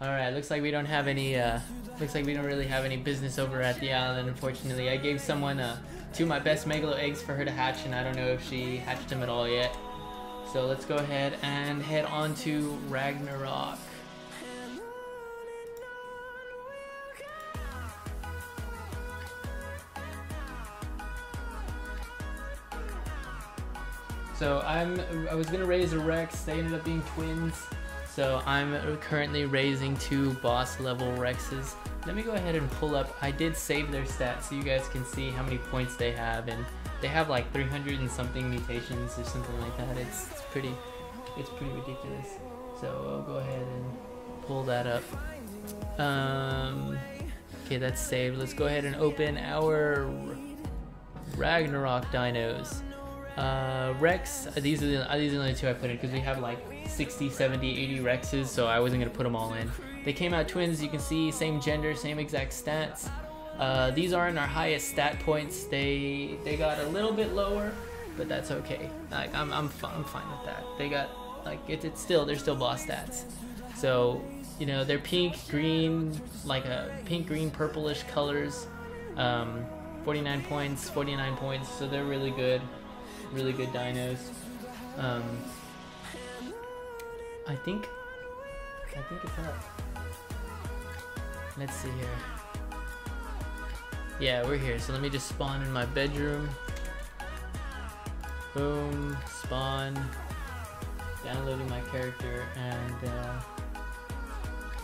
Alright, looks like we don't have any, looks like we don't really have any business over at the island, unfortunately. I gave someone, 2 of my best Megalo eggs for her to hatch, and I don't know if she hatched them at all yet. So let's go ahead and head on to Ragnarok. So I was gonna raise a Rex, they ended up being twins. So I'm currently raising 2 boss level Rexes. Let me go ahead and pull up, I did save their stats so you guys can see how many points they have, and they have like 300 and something mutations or something like that. It's pretty ridiculous. So I'll go ahead and pull that up. Okay, that's saved. Let's go ahead and open our Ragnarok dinos. Rex, these are the only 2 I put in because we have like 60, 70, 80 Rexes, so I wasn't going to put them all in. They came out twins, you can see, same gender, same exact stats. These aren't our highest stat points. They got a little bit lower, but that's okay. Like I'm fine with that. They got like they're still boss stats. So, you know, they're pink, green, like a pink, green, purplish colors. 49 points, 49 points, so they're really good dinos. I think it's up. Let's see here. Yeah, we're here. So let me just spawn in my bedroom. Boom, spawn. Downloading my character, and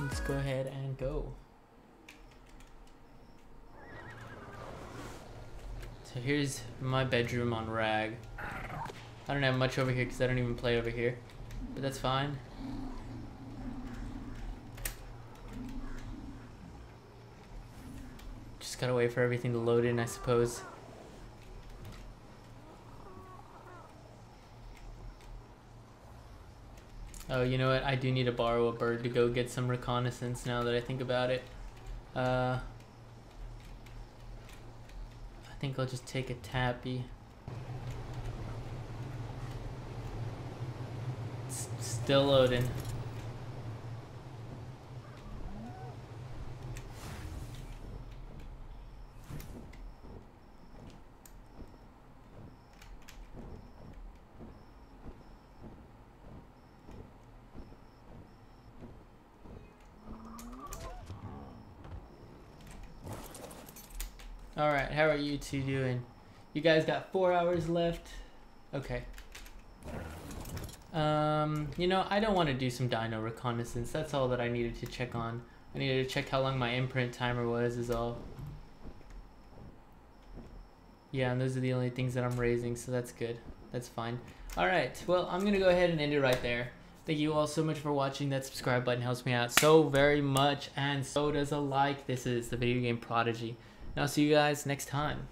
let's go ahead and go. So here's my bedroom on Rag. I don't have much over here because I don't even play over here, but that's fine. Just gotta wait for everything to load in, I suppose. Oh, you know what? I do need to borrow a bird to go get some reconnaissance now that I think about it. I think I'll just take a tappy. It's still loading. Alright, how are you 2 doing? You guys got 4 hours left? Okay. You know, I don't want to do some dino reconnaissance. That's all that I needed to check on. I needed to check how long my imprint timer was, is all. Yeah, and those are the only things that I'm raising, so that's good. That's fine. Alright, well, I'm gonna go ahead and end it right there. Thank you all so much for watching. That subscribe button helps me out so very much, and so does a like. This is the Video Game Prodigy. And I'll see you guys next time.